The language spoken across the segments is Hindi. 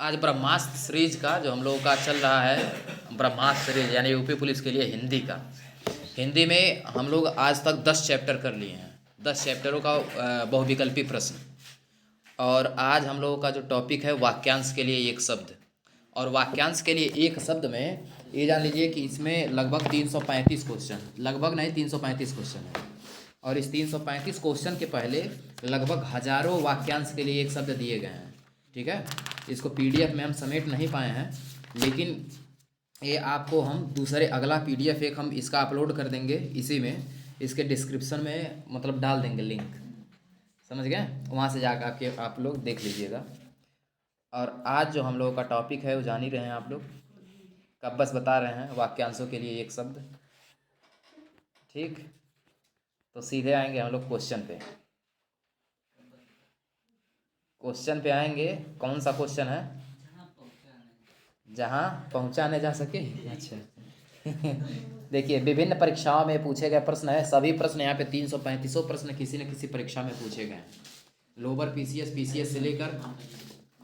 आज ब्रह्मास्त्र सीरीज का जो हम लोगों का चल रहा है, ब्रह्मास्त्र सीरीज यानी यूपी पुलिस के लिए हिंदी का। हिंदी में हम लोग आज तक 10 चैप्टर कर लिए हैं, 10 चैप्टरों का बहुविकल्पी प्रश्न। और आज हम लोगों का जो टॉपिक है वाक्यांश के लिए एक शब्द। और वाक्यांश के लिए एक शब्द में ये जान लीजिए कि इसमें लगभग 335 क्वेश्चन, लगभग नहीं 335 क्वेश्चन है। और इस 335 क्वेश्चन के पहले लगभग हजारों वाक्यांश के लिए एक शब्द दिए गए हैं। ठीक है, इसको पीडीएफ में हम समेट नहीं पाए हैं, लेकिन ये आपको हम दूसरे अगला पीडीएफ एक हम इसका अपलोड कर देंगे, इसी में इसके डिस्क्रिप्शन में मतलब डाल देंगे लिंक, समझ गए? वहाँ से जाकर आपके आप लोग देख लीजिएगा। और आज जो हम लोगों का टॉपिक है वो जान ही रहे हैं आप लोग, कब बस बता रहे हैं वाक्यांशों के लिए एक शब्द। ठीक, तो सीधे आएंगे हम लोग क्वेश्चन पे। क्वेश्चन पे आएंगे, कौन सा क्वेश्चन है? जहाँ पहुँचा नहीं जा सके। अच्छा देखिए, विभिन्न परीक्षाओं में पूछे गए प्रश्न है, सभी प्रश्न यहाँ पे 335 प्रश्न किसी न किसी परीक्षा में पूछे गए हैं, लोअर पीसीएस पीसीएस से लेकर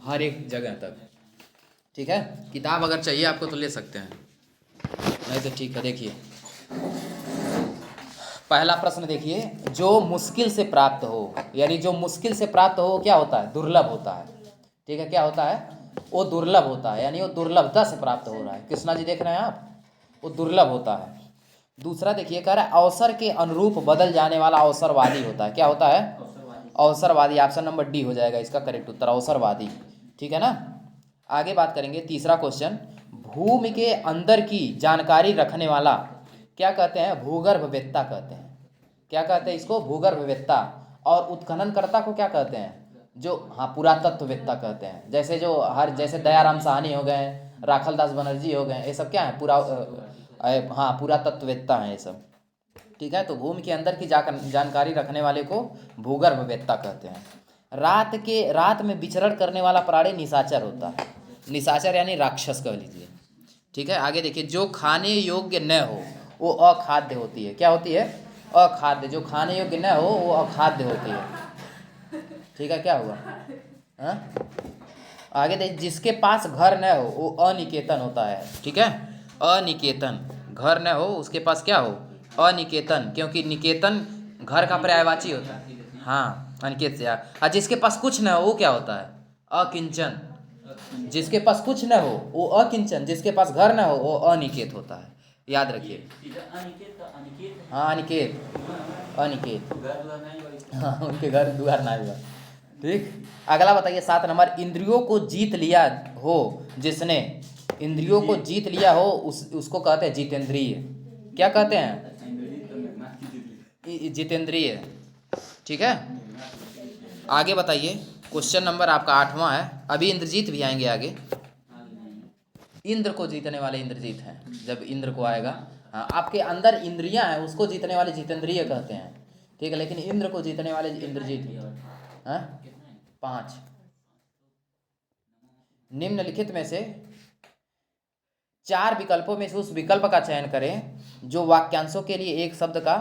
हर एक जगह तक। ठीक है, किताब अगर चाहिए आपको तो ले सकते हैं, नहीं तो ठीक है। देखिए पहला प्रश्न देखिए, जो मुश्किल से प्राप्त हो, यानी जो मुश्किल से प्राप्त हो क्या होता है? दुर्लभ होता है। ठीक है, क्या होता है? वो दुर्लभ होता है, यानी वो दुर्लभता से प्राप्त हो रहा है। कृष्णा जी देख रहे हैं आप, वो दुर्लभ होता है। दूसरा देखिए, कह रहा है अवसर के अनुरूप बदल जाने वाला अवसरवादी होता है। क्या होता है? अवसरवादी। ऑप्शन नंबर डी हो जाएगा इसका करेक्ट उत्तर, अवसरवादी। ठीक है ना। आगे बात करेंगे, तीसरा क्वेश्चन, भूमि के अंदर की जानकारी रखने वाला क्या कहते हैं? भूगर्भवेत्ता कहते हैं। क्या कहते हैं इसको? भूगर्भवेत्ता। और उत्खननकर्ता को क्या कहते हैं? जो पुरातत्ववेत्ता कहते हैं। जैसे जो जैसे दयाराम साहनी हो गए, राखलदास बनर्जी हो गए, ये सब क्या है? पुरातत्ववेत्ता हैं ये सब। ठीक है, तो भूमि के अंदर की जानकारी रखने वाले को भूगर्भवेत्ता कहते हैं। रात में विचरण करने वाला प्राणी निशाचर होता है। निशाचर यानी राक्षस कह लीजिए। ठीक है, आगे देखिए, जो खाने योग्य न हो वो अखाद्य होती है। क्या होती है? अखाद्य। जो खाने योग्य न हो वो अखाद्य होती है। ठीक है, क्या हुआ? हाँ, आगे देखिए, जिसके पास घर न हो वो अनिकेतन होता है। ठीक है, अनिकेतन। घर न हो उसके पास क्या हो? अनिकेतन, क्योंकि निकेतन घर का पर्यायवाची होता है। हाँ, अनिकेत से और जिसके पास कुछ न हो वो क्या होता है? अकिंचन। जिसके पास कुछ न हो वो अकिंचन, जिसके पास घर न हो वो अनिकेत होता है। याद रखिए। हाँ, अनिकेत, अनिकेत। हाँ, उनके घर दुआर ना हुआ। ठीक, अगला बताइए 7 नंबर, इंद्रियों को जीत लिया हो जिसने, इंद्रियों को जीत लिया हो उसको कहते हैं जितेंद्रिय। क्या कहते हैं? जितेंद्रिय। ठीक है, आगे बताइए, क्वेश्चन नंबर आपका 8वां है। अभी इंद्रजीत भी आएंगे आगे। इंद्र को जीतने वाले इंद्रजीत हैं, जब इंद्र को आएगा। हाँ, आपके अंदर इंद्रियां हैं उसको जीतने वाले जितेंद्रिय कहते हैं। ठीक है, लेकिन इंद्र को जीतने वाले इंद्रजीत हैं। 5 निम्नलिखित में से 4 विकल्पों में से उस विकल्प का चयन करें जो वाक्यांशों के लिए एक शब्द का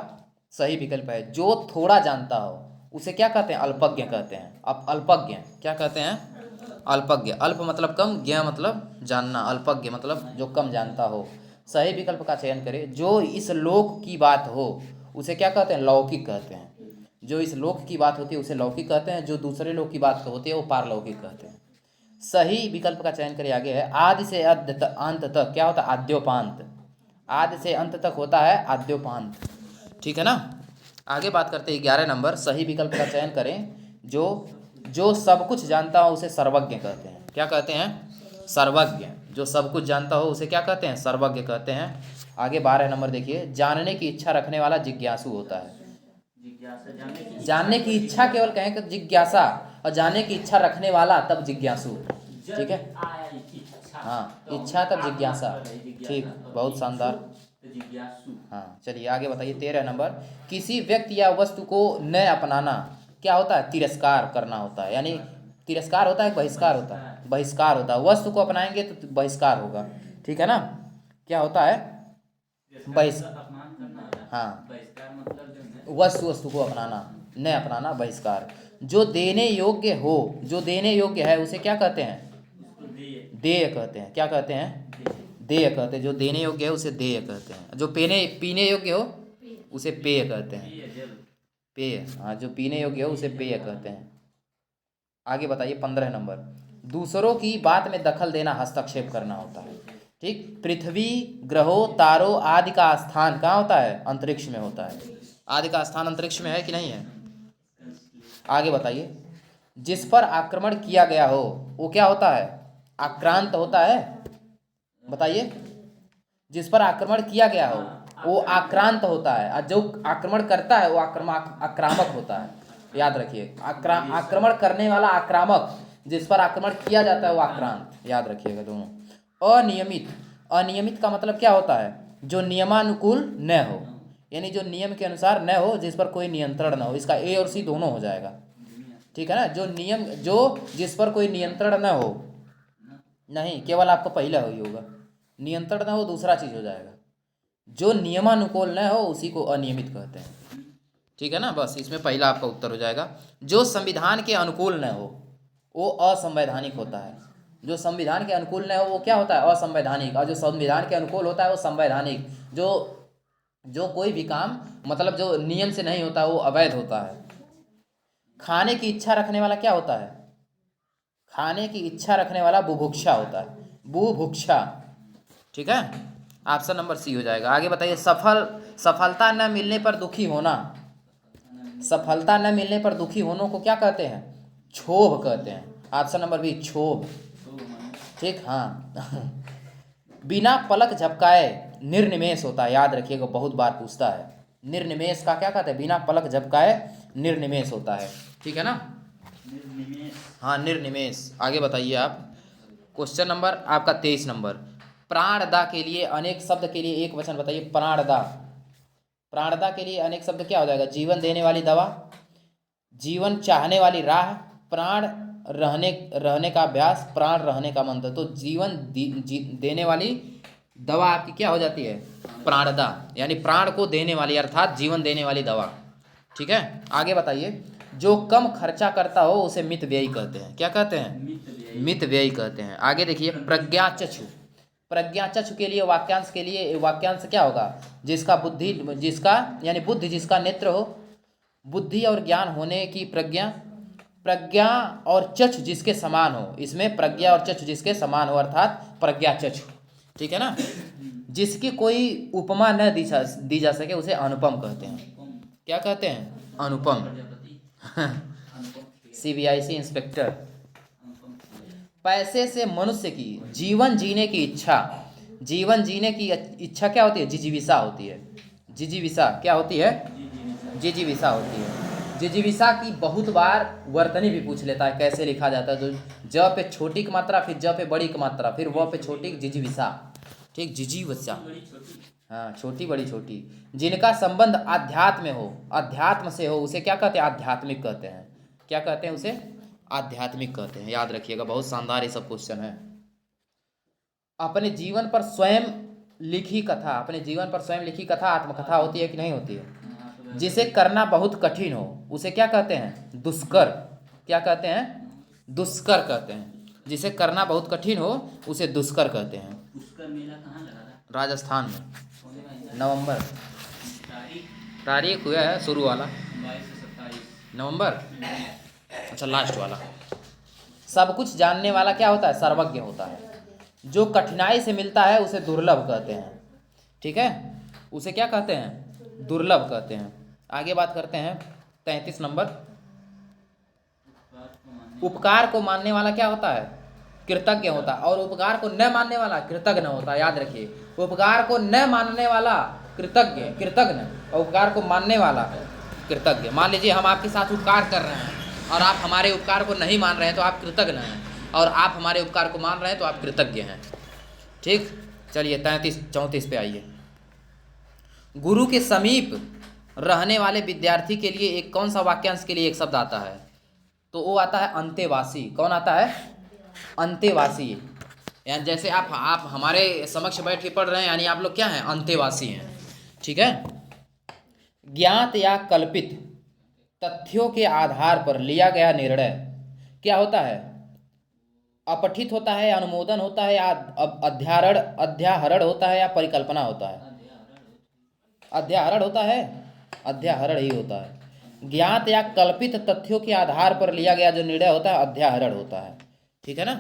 सही विकल्प है। जो थोड़ा जानता हो उसे क्या कहते हैं? अल्पज्ञ कहते हैं। अब अल्पज्ञ क्या कहते हैं? अल्पज्ञ। अल्प मतलब कम, ज्ञ मतलब जानना, अल्पज्ञ मतलब जो कम जानता हो। सही विकल्प का चयन करें। जो इस लोक की बात हो उसे क्या कहते हैं? लौकिक कहते हैं। जो इस लोक की बात होती है उसे लौकिक कहते हैं, जो दूसरे लोक की बात होती है वो पारलौकिक कहते हैं। सही विकल्प का चयन करें। आगे है, आदि से अंत तक क्या होता है? आद्योपांत। आदि से अंत तक होता है आद्योपांत। ठीक है ना। आगे बात करते हैं 11 नंबर, सही विकल्प का चयन करें। जो सब कुछ जानता हो उसे सर्वज्ञ कहते हैं। क्या कहते हैं? सर्वज्ञ। जो सब कुछ जानता हो उसे क्या कहते हैं? सर्वज्ञ कहते हैं। आगे 12 नंबर देखिए, जानने की इच्छा रखने वाला जिज्ञासु होता है। जानने की इच्छा केवल कहें कि जिज्ञासा, और जानने की इच्छा रखने वाला तब जिज्ञासु। ठीक है, हाँ, इच्छा तब जिज्ञासा। ठीक, बहुत शानदार। हाँ, चलिए आगे बताइए 13 नंबर, किसी व्यक्ति या वस्तु को न अपनाना क्या होता है? तिरस्कार करना होता है। यानी तिरस्कार होता है, बहिष्कार होता है? बहिष्कार होता है। वस्तु को अपनाएंगे तो बहिष्कार होगा। ठीक है ना। क्या होता है? हाँ, वस्तु को अपनाना, न अपनाना बहिष्कार। जो देने योग्य हो, जो देने योग्य है उसे क्या कहते हैं? देय कहते हैं। क्या कहते हैं? देय कहते हैं। जो देने योग्य है उसे देय कहते हैं। जो पीने योग्य हो उसे पेय कहते हैं। पेय, हाँ, जो पीने योग्य हो उसे पेय कहते हैं। आगे बताइए 15 नंबर। दूसरों की बात में दखल देना हस्तक्षेप करना होता है। ठीक। पृथ्वी, ग्रहों, तारों आदि का स्थान कहाँ होता है? अंतरिक्ष में होता है। आदि का स्थान अंतरिक्ष में है कि नहीं है? आगे बताइए। जिस पर आक्रमण किया गया हो वो क्या होता है? आक्रांत होता है। बताइए। जिस पर आक्रमण किया गया हो वो आक्रांत होता है, और जो आक्रमण करता है वो आक्रामक होता है। याद रखिए, आक्रमण करने वाला आक्रामक, जिस पर आक्रमण किया जाता है वो आक्रांत। याद रखिएगा दोनों। अनियमित, अनियमित का मतलब क्या होता है? जो नियमानुकूल न हो, यानी जो नियम के अनुसार न हो, जिस पर कोई नियंत्रण न हो। इसका ए और सी दोनों हो जाएगा। ठीक है ना? जो नियम, जो जिस पर कोई नियंत्रण न हो, नहीं, केवल आपका पहला ही होगा। नियंत्रण न हो दूसरा चीज हो जाएगा। जो नियमानुकूल न हो उसी को अनियमित कहते हैं। ठीक है ना? बस इसमें पहला आपका उत्तर हो जाएगा। जो संविधान के अनुकूल न हो वो असंवैधानिक होता है। जो संविधान के अनुकूल न हो वो क्या होता है? असंवैधानिक। और जो संविधान के अनुकूल होता है वो संवैधानिक। जो कोई भी काम मतलब जो नियम से नहीं होता वो अवैध होता है। खाने की इच्छा रखने वाला क्या होता है? खाने की इच्छा रखने वाला बुभुक्षा होता है। बुभुक्षा। ठीक है? ऑप्शन नंबर सी हो जाएगा। आगे बताइए। सफलता न मिलने पर दुखी होना, सफलता न मिलने पर दुखी होने को क्या कहते हैं? क्षोभ कहते हैं। ऑप्शन नंबर बी, क्षोभ। ठीक, हाँ। बिना पलक झपकाए निर्निमेष होता है। याद रखिएगा, बहुत बार पूछता है। निर्निमेष का क्या कहते हैं? बिना पलक झपकाए निर्निमेष होता है। ठीक है ना? हाँ, निर्निमेष। आगे बताइए आप। क्वेश्चन नंबर आपका 23 नंबर। प्राणदा के लिए अनेक शब्द के लिए एक वचन बताइए। प्राणदा, प्राणदा के लिए अनेक शब्द क्या हो जाएगा? जीवन देने वाली दवा, जीवन चाहने वाली राह, प्राण रहने का अभ्यास, प्राण रहने का मंत्र। तो जीवन देने वाली दवा आपकी क्या हो जाती है? प्राणदा, यानी प्राण को देने वाली, अर्थात जीवन देने वाली दवा। ठीक है? आगे बताइए। जो कम खर्चा करता हो उसे मित व्ययी कहते हैं। क्या कहते हैं? मित व्ययी कहते हैं। आगे देखिए। प्रज्ञाचक्षु, प्रज्ञाचक्षु के लिए वाक्यांश के लिए वाक्यांश क्या होगा? जिसका यानी बुद्धि जिसका नेत्र हो, बुद्धि और ज्ञान होने की प्रज्ञा, प्रज्ञा और चक्षु जिसके समान हो। इसमें प्रज्ञा और चक्षु जिसके समान हो, अर्थात प्रज्ञाचक्षु। ठीक है ना? जिसकी कोई उपमा न दी जा सके उसे अनुपम कहते हैं। क्या कहते हैं? अनुपम। CBIC inspector. पैसे से मनुष्य की जीवन जीने की इच्छा, जीवन जीने की इच्छा क्या होती है? जिजीविषा होती है। जिजीविषा क्या होती है? जिजीविषा होती है। जिजीविषा की बहुत बार वर्तनी भी पूछ लेता है, कैसे लिखा जाता है? तो ज पे छोटी की मात्रा, फिर ज पे बड़ी की मात्रा, फिर व पे छोटी, जिजीविषा। ठीक, जिजीविषा। हाँ, छोटी बड़ी छोटी। जिनका संबंध आध्यात्म में हो, अध्यात्म से हो, उसे क्या कहते हैं? आध्यात्मिक कहते हैं। क्या कहते हैं? उसे आध्यात्मिक कहते हैं। याद रखिएगा, बहुत शानदार ये सब क्वेश्चन है। अपने जीवन पर स्वयं लिखी कथा, अपने जीवन पर स्वयं लिखी कथा आत्मकथा होती है कि नहीं होती है? जिसे करना बहुत कठिन हो उसे क्या कहते हैं? दुष्कर। क्या कहते हैं? दुष्कर कहते हैं। जिसे करना बहुत कठिन हो उसे दुष्कर कहते हैं। राजस्थान में नवंबर तारीख हुआ है शुरू वाला, नवंबर। अच्छा, लास्ट वाला। सब कुछ जानने वाला क्या होता है? सर्वज्ञ होता है। जो कठिनाई से मिलता है उसे दुर्लभ कहते हैं। ठीक है? उसे क्या कहते हैं? दुर्लभ कहते हैं। आगे बात करते हैं 33 नंबर। उपकार को मानने वाला क्या होता है? कृतज्ञ होता है। और उपकार को न मानने वाला कृतज्ञ होता है। याद रखिए, उपकार को न मानने वाला कृतज्ञ, और उपकार को मानने वाला कृतज्ञ। मान लीजिए हम आपके साथ उपकार कर रहे हैं और आप हमारे उपकार को नहीं मान रहे हैं तो आप कृतज्ञ हैं, और आप हमारे उपकार को मान रहे हैं तो आप कृतज्ञ हैं। ठीक, चलिए 34 पे आइए। गुरु के समीप रहने वाले विद्यार्थी के लिए एक कौन सा वाक्यांश के लिए एक शब्द आता है? तो वो आता है अंतेवासी। कौन आता है? अंतेवासी। यानी जैसे आप हमारे समक्ष बैठ के पढ़ रहे हैं, यानी आप लोग क्या हैं? अंतेवासी हैं। ठीक है? ज्ञात या कल्पित तथ्यों के आधार पर लिया गया निर्णय क्या होता है? अपठित होता है, अनुमोदन होता है, या अध्याहरण होता है, या परिकल्पना होता है? अध्याहरण होता है, अध्याहरण ही होता है। ज्ञात या कल्पित तथ्यों के आधार पर लिया गया जो निर्णय होता है अध्याहरण होता है, ठीक है ना,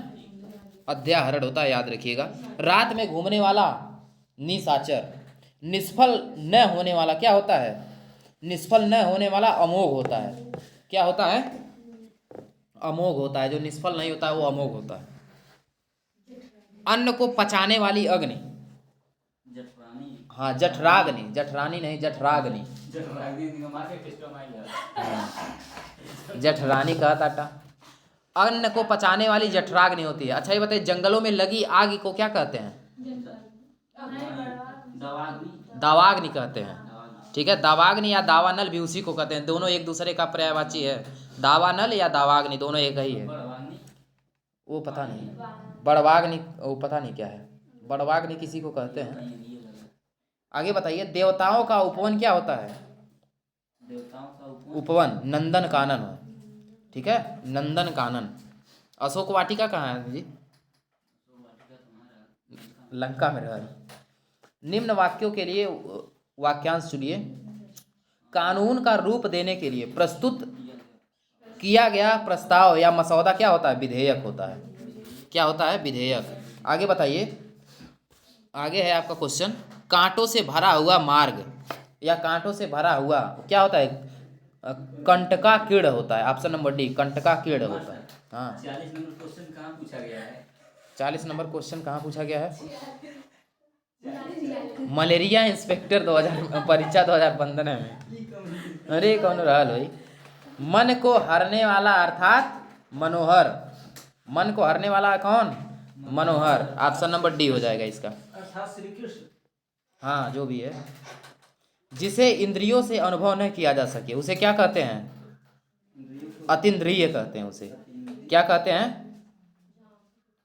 अध्याहरण होता है, याद रखिएगा। रात में घूमने वाला निशाचर, निष्फल न होने वाला क्या होता है? निष्फल न होने वाला अमोघ होता है। क्या होता है? अमोघ होता है। जो निष्फल नहीं होता है वो अमोघ होता है। अन्न को पचाने वाली अग्नि, हाँ जठराग्नि, जठरानी नहीं, जठराग्नि, जठरानी कहा था। अन्न को पचाने वाली जठराग्नि होती है। अच्छा ये बताइए, जंगलों में लगी आग को क्या कहते हैं? दावाग्नि कहते हैं, ठीक है। दावाग्नि या दावानल भी उसी को कहते हैं, दोनों एक दूसरे का पर्यायवाची है। दावानल या दावाग्नि दोनों एक ही है। वो पता नहीं, बड़वाग्नि वो पता नहीं क्या है, बड़वाग्नि किसी को कहते हैं। आगे बताइए, देवताओं का उपवन क्या होता है? उपवन नंदन कानन है, ठीक है, नंदन कानन। अशोक वाटिका कहाँ है जी? लंका में रहा। निम्न वाक्यों के लिए वाक्यांश चुनिए। कानून का रूप देने के लिए प्रस्तुत किया गया प्रस्ताव या मसौदा क्या होता है? विधेयक होता है। क्या होता है? विधेयक। आगे बताइए, आगे है आपका क्वेश्चन, कांटों से भरा हुआ मार्ग या कांटों से भरा हुआ क्या होता है? कंटका कीड़ होता है। ऑप्शन नंबर डी, कंटका कीड़ होता है। हाँ 40 नंबर क्वेश्चन कहाँ पूछा गया है? 40 नंबर क्वेश्चन कहाँ पूछा गया है? मलेरिया इंस्पेक्टर 2000 परीक्षा 2015 में। अरे कौन रहा भाई? मन को हरने वाला अर्थात मनोहर, मन को हरने वाला कौन? मनोहर। ऑप्शन नंबर डी हो जाएगा इसका। श्री कृष्ण, हाँ जो भी है। जिसे इंद्रियों से अनुभव नहीं किया जा सके उसे क्या कहते हैं? अतीन्द्रिय कहते हैं उसे। क्या कहते हैं?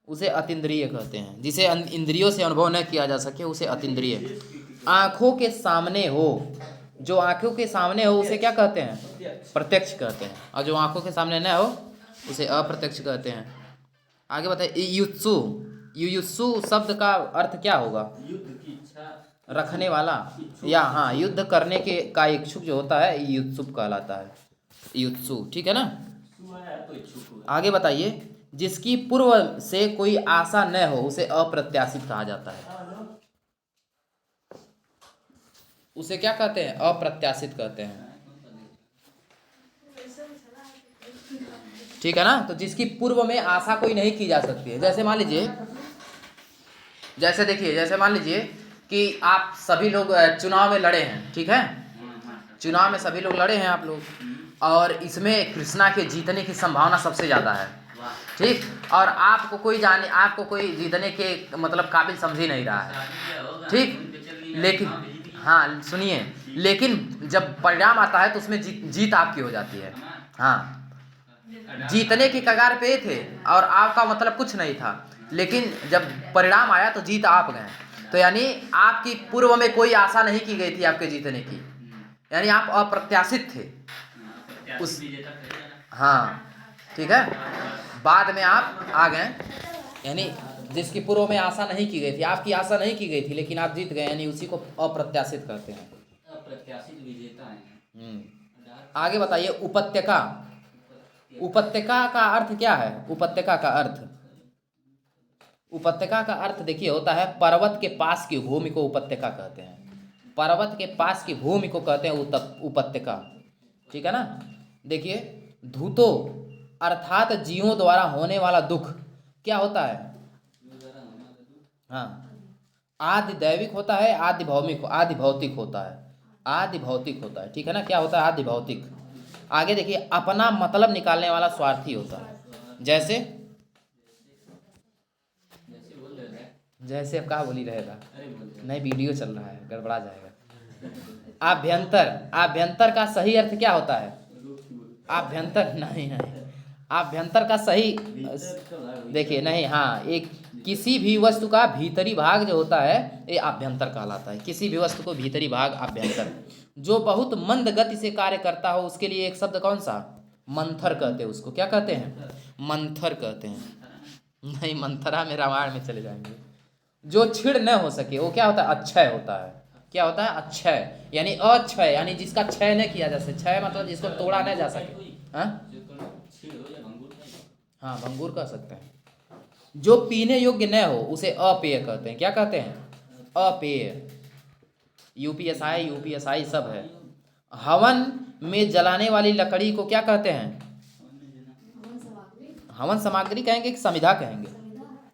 उसे अतीन्द्रिय कहते हैं। जिसे इंद्रियों से अनुभव न किया जा सके उसे अतीन्द्रिय। आंखों के सामने हो, जो आंखों के सामने हो उसे क्या कहते हैं? प्रत्यक्ष कहते हैं। और जो आंखों के सामने न हो उसे अप्रत्यक्ष कहते हैं। आगे बताइए, युत्सु, युयुत्सु शब्द का अर्थ क्या होगा? युद्ध की इच्छा रखने वाला, या हाँ युद्ध करने के का इच्छुक जो होता है युत्सुक कहलाता है, युत्सु, ठीक है ना। आगे बताइए, जिसकी पूर्व से कोई आशा न हो उसे अप्रत्याशित कहा जाता है। उसे क्या कहते हैं? अप्रत्याशित कहते हैं, ठीक है ना। तो जिसकी पूर्व में आशा कोई नहीं की जा सकती है। जैसे मान लीजिए, जैसे देखिए, जैसे मान लीजिए कि आप सभी लोग चुनाव में लड़े हैं, ठीक है, चुनाव में सभी लोग लड़े हैं आप लोग, और इसमें कृष्णा के जीतने की संभावना सबसे ज़्यादा है, ठीक। और आपको कोई जीतने के मतलब काबिल समझ ही नहीं रहा है, ठीक। लेकिन हाँ सुनिए, लेकिन जब परिणाम आता है तो उसमें जीत आपकी हो जाती है। हाँ, जीतने की कगार पे थे और आपका मतलब कुछ नहीं था, लेकिन जब परिणाम आया तो जीत आप गए। तो यानी आपकी पूर्व में कोई आशा नहीं की गई थी आपके जीतने की, यानी आप अप्रत्याशित थे उस, हाँ ठीक है, बाद में आप आ गए। यानी जिसकी पूर्व में आशा नहीं की गई थी, आपकी आशा नहीं की गई थी लेकिन आप जीत गए, यानी उसी को अप्रत्याशित कहते हैं, अप्रत्याशित विजेता है। आगे बताइए, उपत्यका, उपत्यका का अर्थ क्या है? उपत्यका का अर्थ, उपत्यका का अर्थ देखिए होता है पर्वत के पास की भूमि को उपत्यका कहते हैं। पर्वत के पास की भूमि को कहते हैं उपत्यका, ठीक है ना। देखिए, धूतो अर्थात जीवों द्वारा होने वाला दुख क्या होता है? हाँ, आदि दैविक होता है, आदि भौमिक, आदि भौतिक होता है, आदि भौतिक होता है, ठीक है ना। क्या होता है? आदि भौतिक। आगे देखिए, अपना मतलब निकालने वाला स्वार्थी होता है। जैसे अब कहाँ बोली रहेगा, नहीं वीडियो चल रहा है, गड़बड़ा जाएगा। आभ्यंतर, आभ्यंतर का सही अर्थ क्या होता है? आभ्यंतर नहीं, आभ्यंतर का सही देखिए नहीं, हाँ, एक किसी भी वस्तु का भीतरी भाग जो होता है ये आभ्यंतर कहलाता है। किसी भी वस्तु को भीतरी भाग आभ्यंतर। जो बहुत मंद गति से कार्य करता हो उसके लिए एक शब्द कौन सा? मंथर कहते हैं उसको। क्या कहते हैं? मंथर कहते हैं। नहीं, मंथरा में रामायण में चले जाएंगे। जो छिड़ न हो सके वो क्या होता है? अक्षय होता है। क्या होता है? अक्षय, यानी अक्षय, यानी जिसका क्षय न किया जा सके। क्षय मतलब जिसको तोड़ा न जा सके। हाँ हाँ, भंगूर कह सकते हैं। जो पीने योग्य न हो उसे अपेय कहते हैं। क्या कहते हैं? अपेय। यूपीएसआई यूपीएसआई सब है। हवन में जलाने वाली लकड़ी को क्या कहते हैं? हवन सामग्री कहेंगे कि समिधा कहेंगे?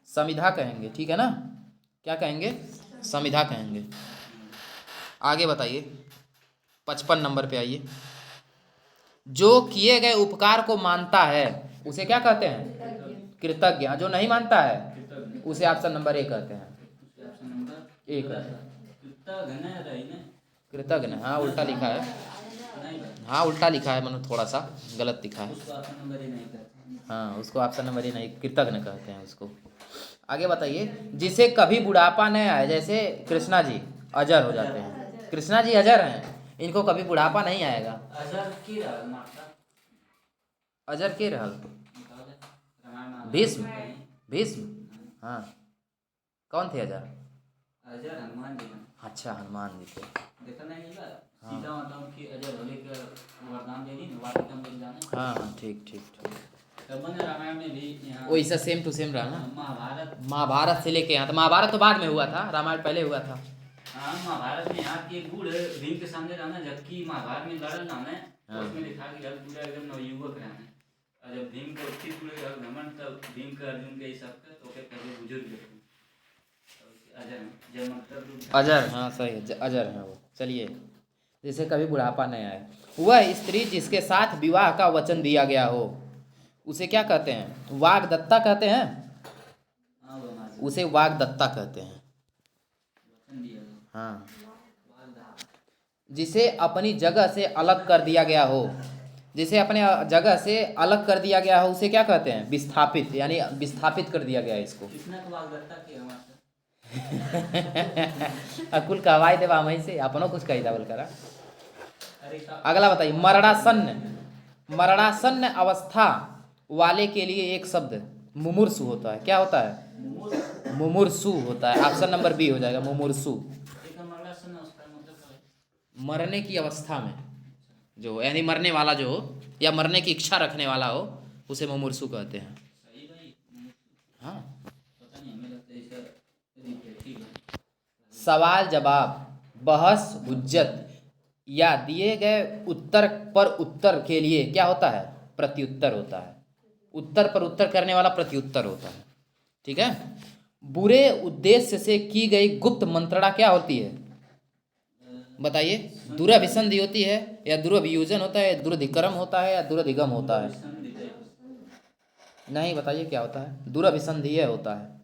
समिधा कहेंगे, ठीक है ना? क्या कहेंगे? समिधा कहेंगे। आगे बताइए, 55 नंबर पे आइए। जो किए गए उपकार को मानता है उसे क्या कहते हैं? कृतज्ञ। जो नहीं मानता है उसे ऑप्शन नंबर ए कहते हैं। ए कहते हैं कृतज्ञ। हाँ उल्टा लिखा है। हाँ उल्टा लिखा है, मतलब थोड़ा सा गलत लिखा है। हाँ, उसको ऑप्शन नंबर ए नहीं, कृतज्ञ कहते हैं उसको। आगे बताइए। जिसे कभी बुढ़ापा नहीं आए, जैसे कृष्णा जी अजर हो जाते हैं। कृष्णा जी अजर हैं, इनको कभी बुढ़ापा नहीं आएगा। अजर के रहल? भीष्म। भीष्म, हाँ। कौन थे अजर? अजर हनुमान जी। अच्छा, हनुमान जी थे। देखा नहीं बार सीता माता की अजर होने का वरदान दे दी, वाटिका में जाना। हाँ हाँ, ठीक ठीक ठीक। तब रामायण में भी यहाँ वैसा सेम टू सेम रहा ना। महाभारत से लेके यहाँ, तो महाभारत तो बाद में हुआ था, रामायण पहले हुआ था। हाँ, महाभारत में यहाँ की बूढ़ भीम के सामने रहना, जबकि महाभारत में लड़ल ना है। हाँ। उसमें लिखा कि जब पूरा एकदम नवयुवक रहना, और जब भीम को उतनी पूरे घमंड, तब भीम का अर्जुन के हिसाब का तो के पहले बुजुर्ग अजर, हाँ सही है, अजर है वो। चलिए, जिसे कभी बुढ़ापा नहीं आए। वह स्त्री जिसके साथ विवाह का वचन दिया गया हो उसे क्या कहते हैं? वाग्दत्ता कहते हैं। उसे वाग्दत्ता कहते हैं। हाँ। जिसे अपनी जगह से अलग कर दिया गया हो, जिसे अपने जगह से अलग कर दिया गया हो उसे क्या कहते हैं? विस्थापित, यानी विस्थापित कर दिया गया इसको। अकुल कहवाई देवा वहीं से अपनों कुछ कही बोल करा। अगला बताइए। मरणासन्न। मरणासन्न अवस्था वाले के लिए एक शब्द मुमूर्षु होता है। क्या होता है? मुमूर्षु होता है। ऑप्शन नंबर बी हो जाएगा, मुमूर्षु। मरने की अवस्था में जो, यानी मरने वाला जो हो या मरने की इच्छा रखने वाला हो उसे मुमूर्षु कहते हैं। हाँ। सवाल जवाब, बहस हुज्जत या दिए गए उत्तर पर उत्तर के लिए क्या होता है? प्रत्युत्तर होता है। उत्तर पर उत्तर करने वाला प्रत्युत्तर होता है, ठीक है। बुरे उद्देश्य से की गई गुप्त मंत्रणा क्या होती है? बताइए। दुरभिसंधि होती है, या दुरभियोजन होता है, दुरधिकर्म होता है, या दुरधिगम होता है? नहीं, बताइए क्या होता है? दुरभिसंधि होता है।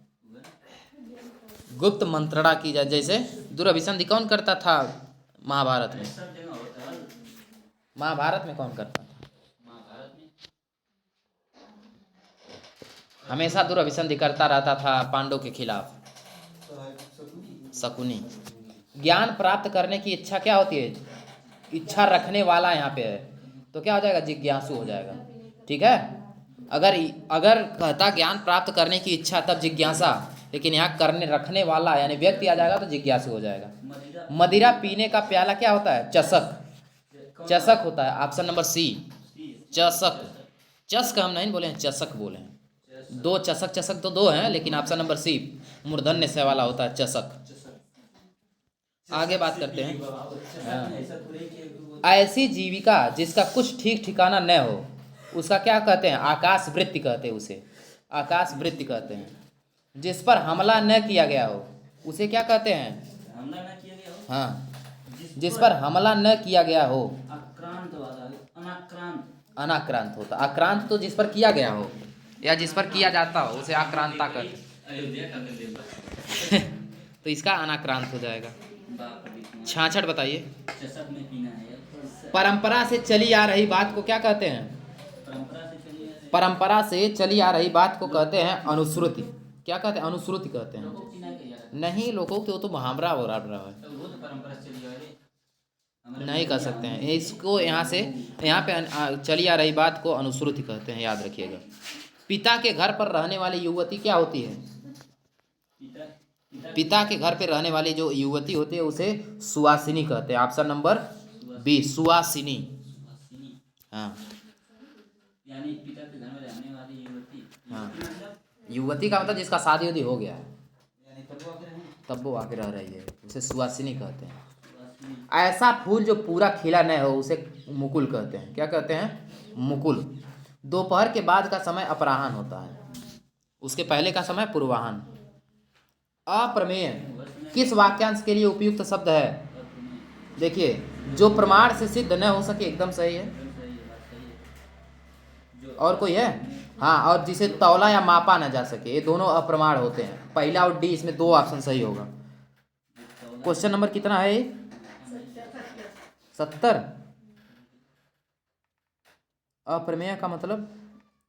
गुप्त मंत्रणा की जाए, जैसे दुरभिसंधि कौन करता था महाभारत में? महाभारत में कौन करता था? हमेशा दुरभिसंधि करता रहता था पांडवों के खिलाफ, शकुनी। ज्ञान प्राप्त करने की इच्छा क्या होती है? इच्छा रखने वाला यहाँ पे है, तो क्या हो जाएगा? जिज्ञासु हो जाएगा, ठीक है। अगर अगर कहता ज्ञान प्राप्त करने की इच्छा तब जिज्ञासा, लेकिन यहाँ करने रखने वाला यानी व्यक्ति आ जाएगा तो जिज्ञासु हो जाएगा। मदिरा पीने का प्याला क्या होता है? चषक। चषक होता है, ऑप्शन नंबर सी, चषक। चषक हम नहीं बोले हैं, चषक बोले हैं। दो चषक, चषक तो दो हैं, लेकिन ऑप्शन नंबर सी मूर्धन्य से वाला होता है, चषक। आगे बात करते हैं। ऐसी जीविका जिसका कुछ ठीक ठिकाना न हो उसका क्या कहते हैं? आकाश वृत्ति कहते हैं उसे, आकाश वृत्ति कहते हैं। जिस पर हमला न किया गया हो उसे क्या कहते हैं? हमला न किया गया हो, हाँ, जिस पर हमला न किया गया हो। आक्रांत वाला, अनाक्रांत। अनाक्रांत होता। आक्रांत तो जिस पर किया गया हो या जिस पर किया जाता हो उसे आक्रांता कहते हैं। तो इसका अनाक्रांत हो जाएगा। 66 बताइए। परंपरा से चली आ रही बात को क्या कहते हैं? परंपरा से चली आ रही बात को कहते हैं अनुश्रुति। क्या कहते हैं? अनुश्रुति कहते हैं। नहीं, लोगों के वो तो मुहावरा हो रहा है, नहीं कर सकते हैं इसको। यहाँ से यहाँ पे चली आ रही बात को अनुश्रुति कहते हैं, याद रखिएगा। पिता के घर पर रहने वाली युवती क्या होती है? पिता पिता के घर पे रहने वाली जो युवती होती है उसे सुवासिनी कहते हैं। ऑप्शन नंबर बी, सुवासिनी। सुहासिनी, हाँ यानी पिता के घर में रहने वाली युवती। हाँ, युवती मतलब युवती का मतलब जिसका शादी वादी हो गया है, यानी तब वो आके रहें। तब वो आके रह रही है, उसे सुवासिनी कहते हैं। सुहासिनी, ऐसा फूल जो पूरा खिला न हो उसे मुकुल कहते हैं। क्या कहते हैं? मुकुल। दोपहर के बाद का समय अपराह्न होता है, उसके पहले का समय पूर्वाह्न। अप्रमेय किस वाक्यांश के लिए उपयुक्त शब्द है? अप्रमेय, देखिए, जो प्रमाण से सिद्ध न हो सके, एकदम सही है। एकदम सही है, बात सही है। जो और कोई है? हाँ, और जिसे तौला या मापा न जा सके, ये दोनों अप्रमाण होते हैं। पहला और डी, इसमें दो ऑप्शन सही होगा। क्वेश्चन नंबर कितना है? 70। अप्रमेय का मतलब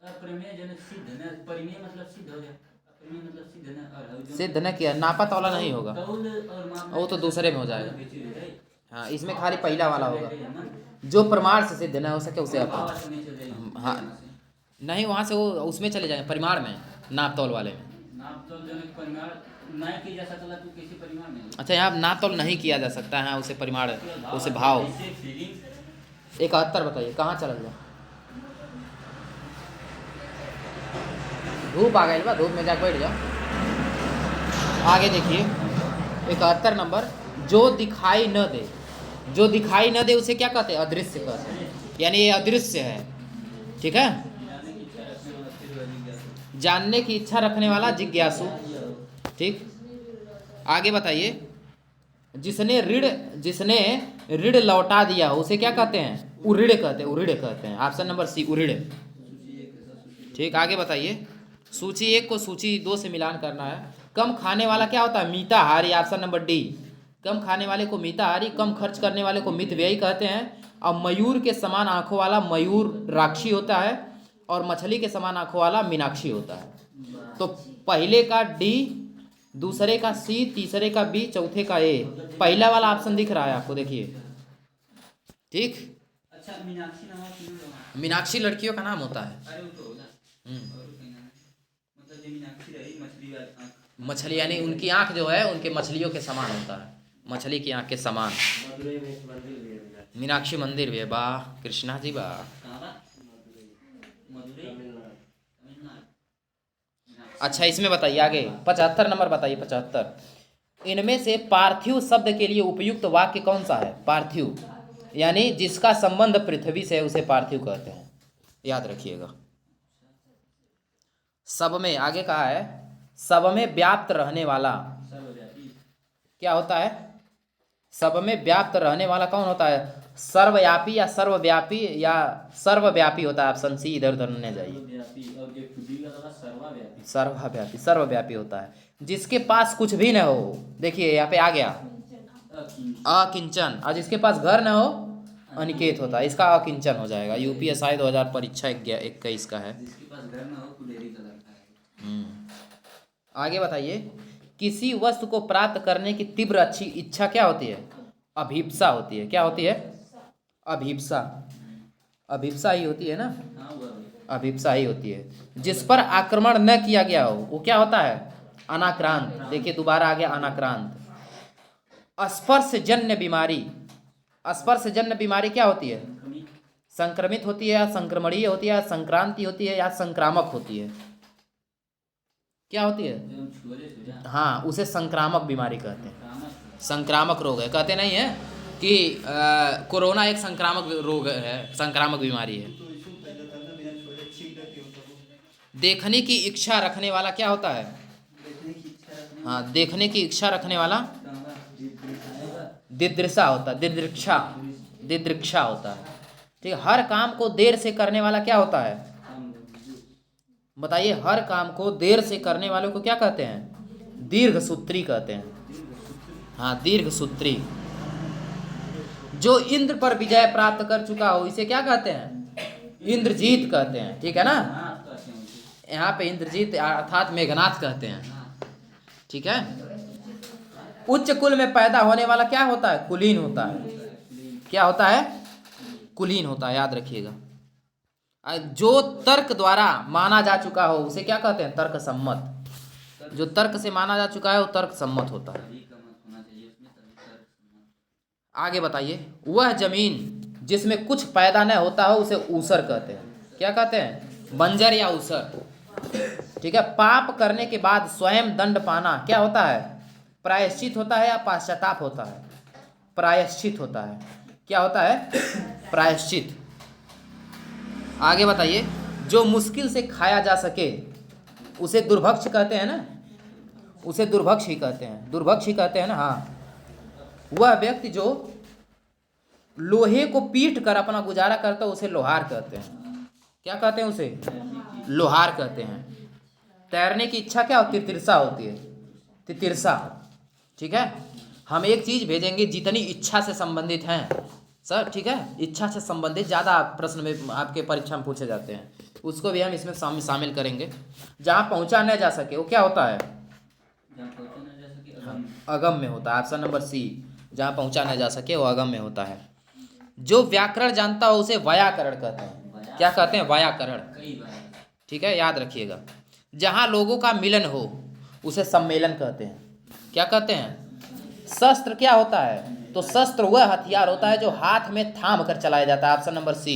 अप्रमेय जो है सिद्ध न, परिमेय मतलब सिद्ध हो गया, अप्रमेय मतलब सिद्ध न, और जो सिद्ध न किया, नापा तौला नहीं होगा, तौल और माप वो तो दूसरे में हो जाएगा। बेची हो जाए। हाँ, इसमें खाली पहला वाला होगा, मन जो प्रमाण से सिद्ध न हो सके उसे भाव अप्रमाण। से नहीं चल जाएगी। हाँ, नहीं, वहाँ से वो उसमें चले जाएंगे, परिमाण में, नाप तौल वाले में। नाप तौल जो है परिमाण नहीं की जा सकता, तो किसी परिमाण में अच्छा, यहाँ नाप तौल नहीं किया जा सकता है, उसे परिमाण, उसे भाव। जैसे फीलिंग 71 बताइए, कहाँ चल गया? धूप आ गई बा, धूप में जाकर बैठ जाओ। आगे देखिए 71 नंबर, जो दिखाई न दे। जो दिखाई न दे उसे क्या कहते हैं? अदृश्य कहते हैं, यानी ये अदृश्य है। ठीक है, जानने की इच्छा रखने वाला फिर वाली ज्ञान जानने की इच्छा रखने वाला जिज्ञासु। ठीक, आगे बताइए, जिसने ऋण लौटा दिया हो उसे क्या कहते हैं? उऋण कहते हैं, उऋण कहते हैं। ऑप्शन नंबर सी, उऋण। ठीक, आगे बताइए, सूची 1 को सूची 2 से मिलान करना है। कम खाने वाला क्या होता है? मिताहारी। ऑप्शन नंबर डी, कम खाने वाले को मिताहारी, कम खर्च करने वाले को मितव्ययी कहते हैं। और मयूर के समान आंखों वाला मयूर राक्षी होता है, और मछली के समान आंखों वाला मीनाक्षी होता है। तो पहले का डी, दूसरे का सी, तीसरे का बी, चौथे का ए। पहला वाला ऑप्शन दिख रहा है आपको, देखिए। ठीक, अच्छा, मीनाक्षी नाम है, मीनाक्षी लड़कियों का नाम होता है। अरे वो तो होला, हम्म। और कहीं ना मतलब ये मीनाक्षी रही मछली वाली आँख। मछली यानी उनकी आंख जो है उनके मछलियों के समान होता है, मछली की आंख के समान। मदुरई में एक मंदिर भी है। मीनाक्षी मंदिर भी है, वाह कृष्णा जी वाह। कहाँ बा? मदुरई, तमिलनाडु। अच्छा, इसमें बताइए आगे 75 नंबर बताइए, 75। इनमें से पार्थिव शब्द के लिए उपयुक्त वाक्य कौन सा है? पार्थिव यानी जिसका संबंध पृथ्वी से है उसे पार्थिव कहते हैं, याद रखिएगा। सब में, आगे कहा है, सब में व्याप्त रहने वाला सर्वव्यापी, क्या होता है? सब में व्याप्त रहने वाला कौन होता है? सर्वव्यापी या सर्वव्यापी या सर्वव्यापी होता है। ऑप्शन सी, इधर उधर न जाइए। सर्वव्यापी, और जो खुदी का वाला सर्वव्यापी। सर्वव्यापी, सर्वव्यापी होता है जिसके पास कुछ भी न हो। देखिए यहाँ पे आ गया अकिंचन, और जिसके पास घर न हो अनिकेत होता है। इसका अकिंचन हो जाएगा। यूपीएसआई 2000 परीक्षा 21 का है। जिसके पास घर ना हो कुलेरी का लड़का है। आगे बताइए, किसी वस्तु को प्राप्त करने की तीव्र अच्छी इच्छा क्या होती है? अभीप्सा होती है। क्या होती है? अभीप्सा। अभीप्सा ही होती है ना, हाँ हुआ भाई। अभीप्सा ही होती है। जिस पर आक्रमण न किया गया हो वो क्या होता है? अनाक्रांत। देखिए दोबारा आ गया अनाक्रांत। स्पर्शजन्य बीमारी, स्पर्शजन्य बीमारी क्या होती है? संक्रमित, संक्रमित होती है, या संक्रमणीय होती है, या संक्रांति होती है, या संक्रामक होती है? क्या होती है? जो हम छुअले से जा हाँ, उसे संक्रामक बीमारी कहते हैं। कामत, संक्रामक रोग है, कहते नहीं है कि कोरोना एक संक्रामक रोग है, संक्रामक बीमारी है। देखने की इच्छा रखने वाला क्या होता है? देखने की इच्छा रखने हाँ, देखने की इच्छा रखने वाला वाला दिदृक्षा होता है, दिदृक्षा, दिदृक्षा होता है। ठीक है, हर काम को देर से करने वाला क्या होता है? बताइए, हर काम को देर से करने वालों को क्या कहते हैं? दीर्घसूत्री कहते हैं। हाँ, दीर्घसूत्री। जो इंद्र पर विजय प्राप्त कर चुका हो इसे क्या कहते हैं? इंद्रजीत कहते हैं। ठीक है ना, यहाँ पे इंद्रजीत अर्थात मेघनाथ कहते हैं। ठीक है, उच्च कुल में पैदा होने वाला क्या होता है? कुलीन होता है। क्या होता है? कुलीन होता है, याद रखिएगा। जो तर्क द्वारा माना जा चुका हो उसे क्या कहते हैं? तर्क सम्मत। जो तर्क से माना जा चुका है वो तर्क सम्मत होता है। तभी का मत होना चाहिए उसमें, तभी तर्क सम्मत। आगे बताइए, वह जमीन जिसमें कुछ पैदा न होता हो उसे ऊसर कहते हैं। क्या कहते हैं? बंजर या ऊसर। ठीक है। पाप करने के बाद स्वयं दंड पाना क्या होता है? प्रायश्चित होता है या पश्चाताप होता है? प्रायश्चित होता है। क्या होता है? प्रायश्चित। आगे बताइए, जो मुश्किल से खाया जा सके उसे दुर्भक्ष कहते हैं ना? उसे दुर्भक्ष ही कहते हैं, दुर्भक्ष ही कहते हैं ना। हाँ, वह व्यक्ति जो लोहे को पीट कर अपना गुजारा करता है उसे लोहार कहते हैं। क्या कहते हैं उसे? लोहार कहते हैं। तैरने की इच्छा क्या होती है? तितिर्सा होती है, तितिर्सा। ठीक है। हम एक चीज़ भेजेंगे जितनी इच्छा से संबंधित हैं सर, ठीक है, इच्छा से संबंधित ज़्यादा प्रश्न में आपके परीक्षा में पूछे जाते हैं, उसको भी हम इसमें शामिल करेंगे। जहाँ पहुँचा न जा सके वो क्या होता है? जहाँ पहुँचा न जा सके अगम। अगम में होता है। ऑप्शन नंबर सी, जहाँ पहुँचा न जा सके वो अगम में होता है। जो व्याकरण जानता हो उसे व्याकरण कहते हैं। क्या कहते हैं? व्याकरण। कई बार। ठीक है, याद रखिएगा। जहाँ लोगों का मिलन हो उसे सम्मेलन कहते हैं। क्या कहते हैं? शस्त्र क्या होता है? तो शस्त्र वह हथियार होता है जो हाथ में थाम कर चलाया जाता है। Option number C.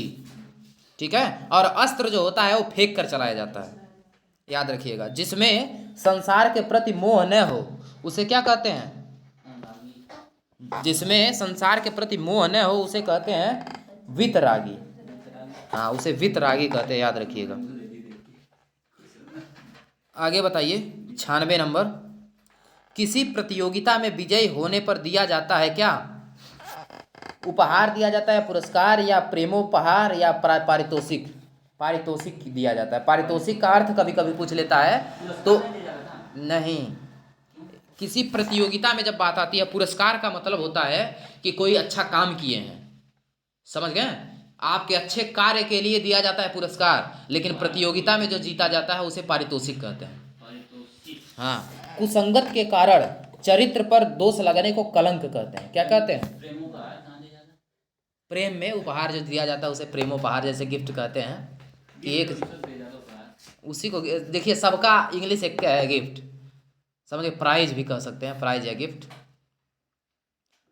ठीक है। और अस्त्र जो होता है वो फेंक कर चलाया जाता है। याद रखिएगा। जिसमें संसार के प्रति मोह न हो उसे क्या कहते हैं? जिसमें संसार के प्रति मोह न हो उसे कहते हैं वितरागी। हाँ, उसे वितरागी कहते हैं, याद रखिएगा। आगे बताइए, 96 नंबर। किसी प्रतियोगिता में विजयी होने पर दिया जाता है क्या? उपहार दिया जाता है, पुरस्कार, या प्रेमोपहार, या पारितोषिक? पारितोषिक दिया जाता है। पारितोषिक का अर्थ कभी कभी पूछ लेता है तो नहीं। किसी प्रतियोगिता में जब बात आती है, पुरस्कार का मतलब होता है कि कोई अच्छा काम किए हैं, समझ गए? आपके अच्छे कार्य के लिए दिया जाता है पुरस्कार, लेकिन प्रतियोगिता में जो जीता जाता है उसे पारितोषिक कहते हैं। हाँ। कुसंगत के कारण चरित्र पर दोष लगने को कलंक कहते हैं। क्या कहते हैं? प्रेम में उपहार जो दिया जाता है उसे प्रेमोपहार, जैसे गिफ्ट कहते हैं कि एक उसी को देखिए, सबका इंग्लिश एक है गिफ्ट, समझे? प्राइज भी कह सकते हैं, प्राइज या गिफ्ट।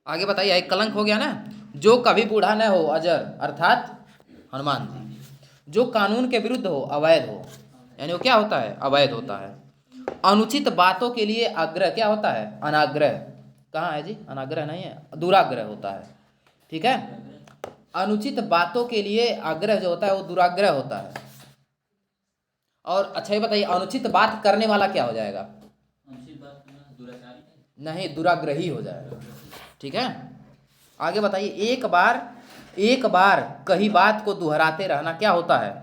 आगे बताइए, एक कलंक हो गया ना। जो कभी बूढ़ा न हो अजर, अर्थात हनुमान जी। जो कानून के विरुद्ध हो, अवैध हो, यानी वो क्या होता है? अवैध होता है। अनुचित बातों के लिए आग्रह क्या होता है? अनाग्रह। कहाँ है जी? अनाग्रह नहीं है, दुराग्रह होता है। ठीक है। अनुचित बातों के लिए आग्रह जो होता है वो दुराग्रह होता है। और अच्छा ये बताइए, अनुचित बात करने वाला क्या हो जाएगा? अनुचित बात करना दुराचारी नहीं, दुराग्रही हो जाएगा। ठीक है। आगे बताइए, एक बार कही बात को दोहराते रहना क्या होता है?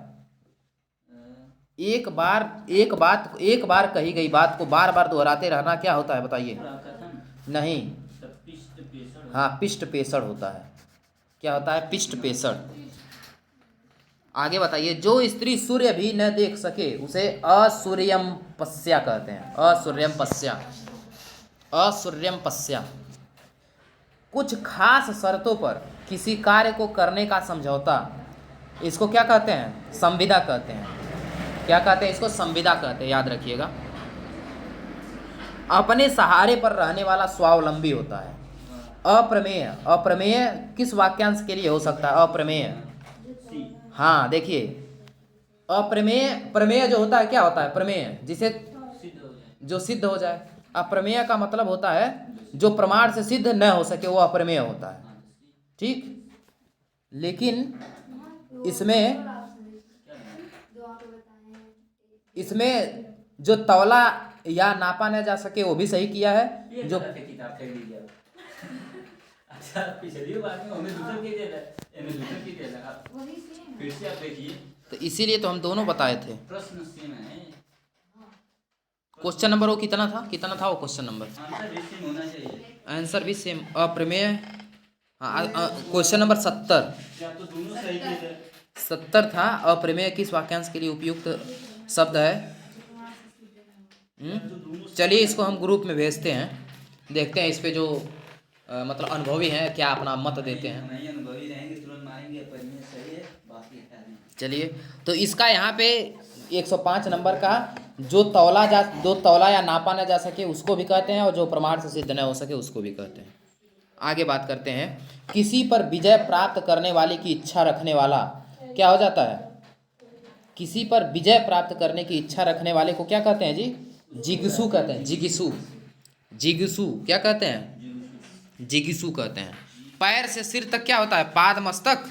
एक बार कही गई बात को बार बार दोहराते रहना क्या होता है? बताइए। नहीं। हाँ, पिष्ट पेषण होता है। क्या होता है? पिष्ट पेषण। आगे बताइए, जो स्त्री सूर्य भी न देख सके उसे असूर्यम पश्या कहते हैं। असूर्यम पश्या, असूर्यम पश्या। कुछ खास शर्तों पर किसी कार्य को करने का समझौता, इसको क्या कहते हैं? संविदा कहते हैं। क्या कहते हैं? इसको संविदा कहते हैं, याद रखिएगा। अपने सहारे पर रहने वाला स्वावलंबी होता है। अप्रमेय, अप्रमेय किस वाक्यांश के लिए हो सकता है? अप्रमेय। हाँ, देखिए, अप्रमेय, प्रमेय जो होता है क्या होता है? प्रमेय जिसे जो सिद्ध हो जाए। अप्रमेय का मतलब होता है जो प्रमाण से सिद्ध न हो सके वो अप्रमेय होता है। ठीक। लेकिन इसमें जो तौला या नापा न जा सके वो भी सही किया है। जो अच्छा, पिछली बार में हमें दूसरा की दिया था, दूसरा की दिया था, फिर से आप देखिए। तो इसीलिए तो हम दोनों बताए थे। प्रश्न सेम है। क्वेश्चन नंबर वो कितना था वो क्वेश्चन नंबर? आंसर भी सेम होना चाहिए। आंसर भी सेम। अप्रमेय। हाँ, क्वेश्चन नंबर 70। क्या तो दोनों सही थे? 70 था। अप्रमेय किस वाक्यांश के लिए उपयुक्त शब्द है? चलिए, इसको हम ग्रुप में भेजते हैं, देखते हैं इस पे जो मतलब अनुभवी हैं क्या अपना मत देते हैं। नहीं, अनुभवी रहेंगे तुरंत मारेंगे, पर सही है, बाकी है नहीं। चलिए, तो इसका यहाँ पे 105 नंबर का जो तौला या नापा न जा सके उसको भी कहते हैं, और जो प्रमाण से सिद्ध न हो सके उसको भी कहते हैं। आगे बात करते हैं, किसी पर विजय प्राप्त करने वाले की इच्छा रखने वाला क्या हो जाता है? किसी पर विजय प्राप्त करने की इच्छा रखने वाले को क्या कहते हैं जी? जिगीसु कहते हैं। जिगीसु क्या कहते हैं? जिगीसु कहते हैं। पैर से सिर तक क्या होता है? पाद मस्तक।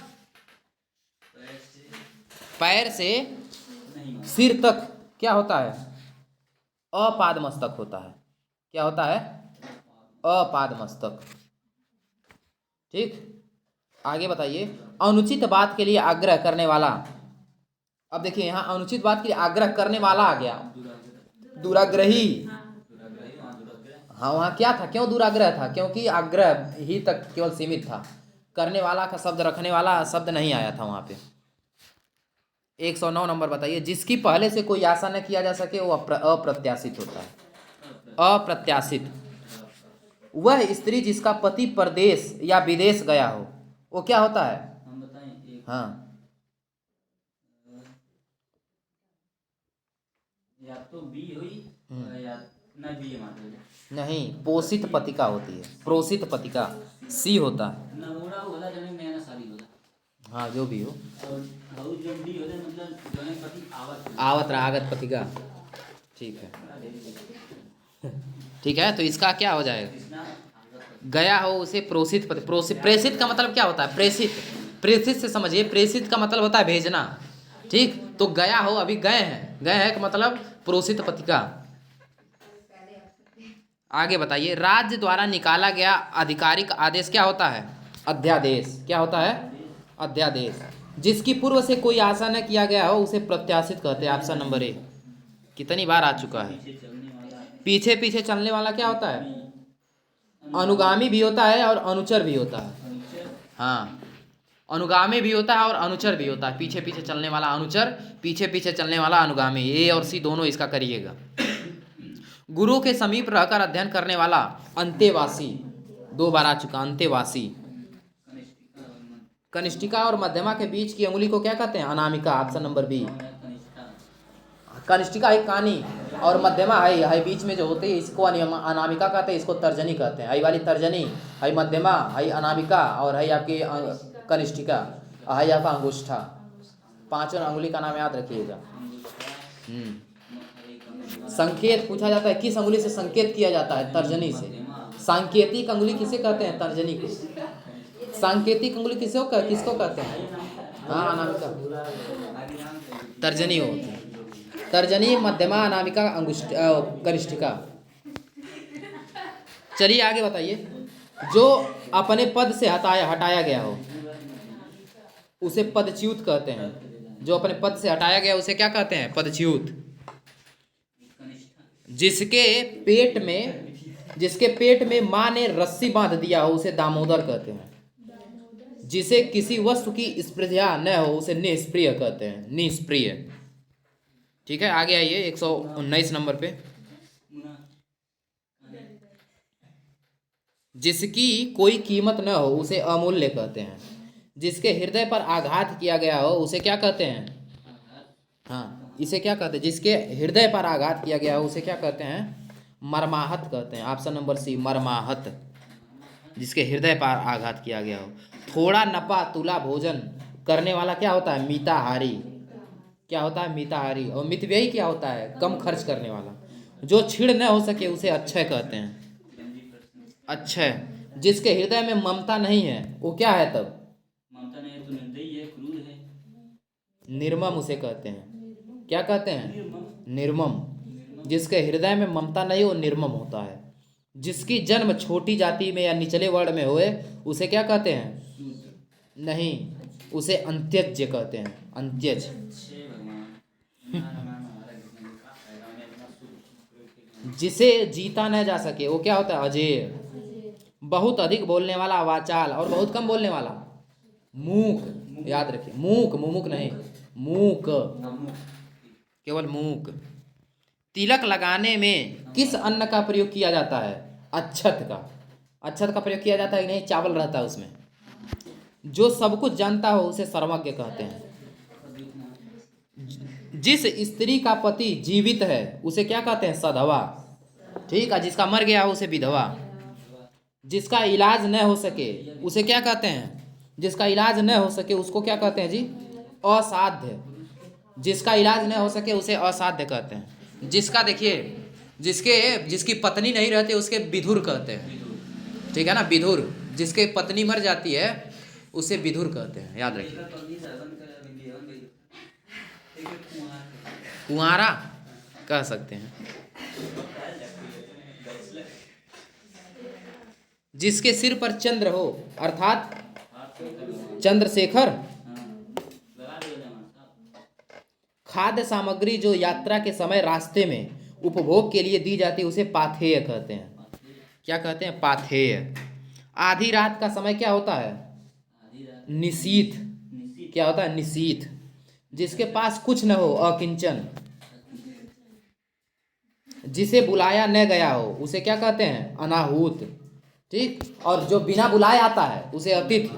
पैर से सिर तक क्या होता है? अपाद मस्तक होता है। क्या होता है? अपाद मस्तक। ठीक, आगे बताइए, अनुचित बात के लिए आग्रह करने वाला। अब देखिए यहाँ अनुचित बात के लिए आग्रह करने वाला आ गया, दुराग्रही। हाँ, वहाँ क्या था? क्यों दुराग्रह था? क्योंकि आग्रह ही तक केवल सीमित था, करने वाला का शब्द, रखने वाला शब्द नहीं आया था वहाँ पे। 109 नंबर बताइए, जिसकी पहले से कोई आशा न किया जा सके वो अप्रत्याशित होता है। अप्रत्याशित, वह स्त्री जिसका पति परदेश या विदेश गया हो, वो क्या होता है? हम बताएं, हाँ, या तो बी हुई या ना बी है मतलब नहीं, पोषित पतिका होती है, प्रोषित पतिका सी होता है। नवोड़ा होला जने नया शादी होला। हाँ, जो भी हो, और हाउ जब बी होले मतलब जने पति आवत आवत आगत पतिका। ठीक है, ठीक है, तो इसका क्या हो जाएगा? गया हो उसे प्रोषित प्रेषित का मतलब क्या होता है? प्रेषित से समझिए, प्रेषित का मतलब होता है भेजना। ठीक, तो गया हो, अभी गए हैं का मतलब प्रोषित पतिका। आगे बताइए, राज्य द्वारा निकाला गया आधिकारिक आदेश क्या होता है? अध्यादेश। क्या होता है? अध्यादेश। जिसकी पूर्व से कोई आशा न किया गया हो उसे प्रत्याशित कहते हैं। ऑप्शन नंबर ए कितनी बार आ चुका है? पीछे पीछे चलने वाला क्या होता है? अनुगामी भी होता है और अनुचर भी होता है। हाँ, अनुगामी भी होता है और अनुचर भी होता है। पीछे पीछे चलने वाला अनुचर, पीछे पीछे चलने वाला अनुगामी। ए और सी दोनों इसका करिएगा। गुरु के समीप रहकर अध्ययन करने वाला, अंतेवासी। 2 बार आ चुका, अंतेवासी। कनिष्ठिका और मध्यमा के बीच की अंगुली को क्या कहते हैं? अनामिका। Option number B. कनिष्ठिका है कानी, और मध्यमा है बीच में जो होते हैं, इसको अनामिका कहते हैं, इसको तर्जनी कहते हैं। आई वाली तर्जनी, है मध्यमा, है अनामिका, और है आपकी कनिष्ठिका, है आपका अंगूष्ठा। 5 अंगुली का नाम याद रखिएगा। संकेत पूछा जाता है, किस अंगुली से संकेत किया जाता है? तर्जनी से। सांकेतिक अंगुली किसे कहते हैं? तर्जनी को। सांकेतिक अंगुली किसको कहते हैं? हाँ, अनामिका, तर्जनी होती है। तर्जनी, मध्यमा, अनामिका, कनिष्ठिका। चलिए आगे बताइए, जो अपने पद से हटाया गया हो उसे पदच्युत कहते हैं। जो अपने पद से हटाया गया उसे क्या कहते हैं? पदच्युत। जिसके पेट में माँ ने रस्सी बांध दिया हो उसे दामोदर कहते हैं। जिसे किसी वस्तु की स्पृहा न हो उसे निष्प्रिय कहते हैं। निष्प्रिय। ठीक है, आगे आइए 119 नंबर पे। जिसकी कोई कीमत न हो उसे अमूल्य कहते हैं। जिसके हृदय पर आघात किया गया हो उसे क्या कहते हैं? हाँ, इसे क्या कहते हैं? जिसके हृदय पर आघात किया गया हो उसे क्या कहते हैं? मर्माहत कहते हैं। ऑप्शन नंबर सी, मर्माहत। जिसके हृदय पर आघात किया गया हो। थोड़ा नपा तुला भोजन करने वाला क्या होता है? मिताहारी। क्या होता है? मिताहारी। और मितव्ययी क्या होता है? कम खर्च करने वाला। जो छीड़ न हो सके उसे अक्षय कहते हैं। अक्षय। जिसके हृदय में ममता नहीं है वो क्या है? तब ममता नहीं है तो निर्दयी है, क्रूर है। निर्मम उसे कहते हैं। क्या कहते हैं? निर्मम। जिसके हृदय में ममता नहीं वो निर्मम होता है। जिसकी जन्म छोटी जाति में या निचले वर्ण में होए उसे क्या कहते हैं? नहीं, उसे अंत्यज कहते हैं। अंत्यज। जिसे जीता न जा सके वो क्या होता है? अजेय। बहुत अधिक बोलने वाला वाचाल, और बहुत कम बोलने वाला मूक। याद रखिए, मूक, मुमुक नहीं, मूक, केवल मूक। तिलक लगाने में किस अन्न का प्रयोग किया जाता है? अक्षत का। अक्षत का प्रयोग किया जाता है कि नहीं? चावल रहता है उसमें। जो सब कुछ जानता हो उसे सर्वज्ञ कहते हैं। जिस स्त्री का पति जीवित है उसे क्या कहते हैं? सधवा। ठीक है, जिसका मर गया हो उसे विधवा। जिसका इलाज न हो सके उसे क्या कहते हैं? जिसका इलाज न हो सके उसको क्या कहते हैं जी? असाध्य। जिसका इलाज न हो सके उसे असाध्य कहते हैं। जिसका देखिए, जिसकी पत्नी नहीं रहती उसके विधुर कहते हैं। ठीक है ना, विधुर। जिसके पत्नी मर जाती है उसे विधुर कहते हैं, याद रखिए। कुंवारा कह सकते हैं। जिसके सिर पर चंद्र हो अर्थात चंद्रशेखर। खाद्य सामग्री जो यात्रा के समय रास्ते में उपभोग के लिए दी जाती है उसे पाथेय कहते हैं। क्या कहते हैं? पाथेय। आधी रात का समय क्या होता है? निशीथ। क्या होता है? निशीथ। जिसके पास कुछ न हो अकिंचन। जिसे बुलाया न गया हो उसे क्या कहते हैं? अनाहूत। ठीक, और जो बिना बुलाए आता है उसे अतिथि।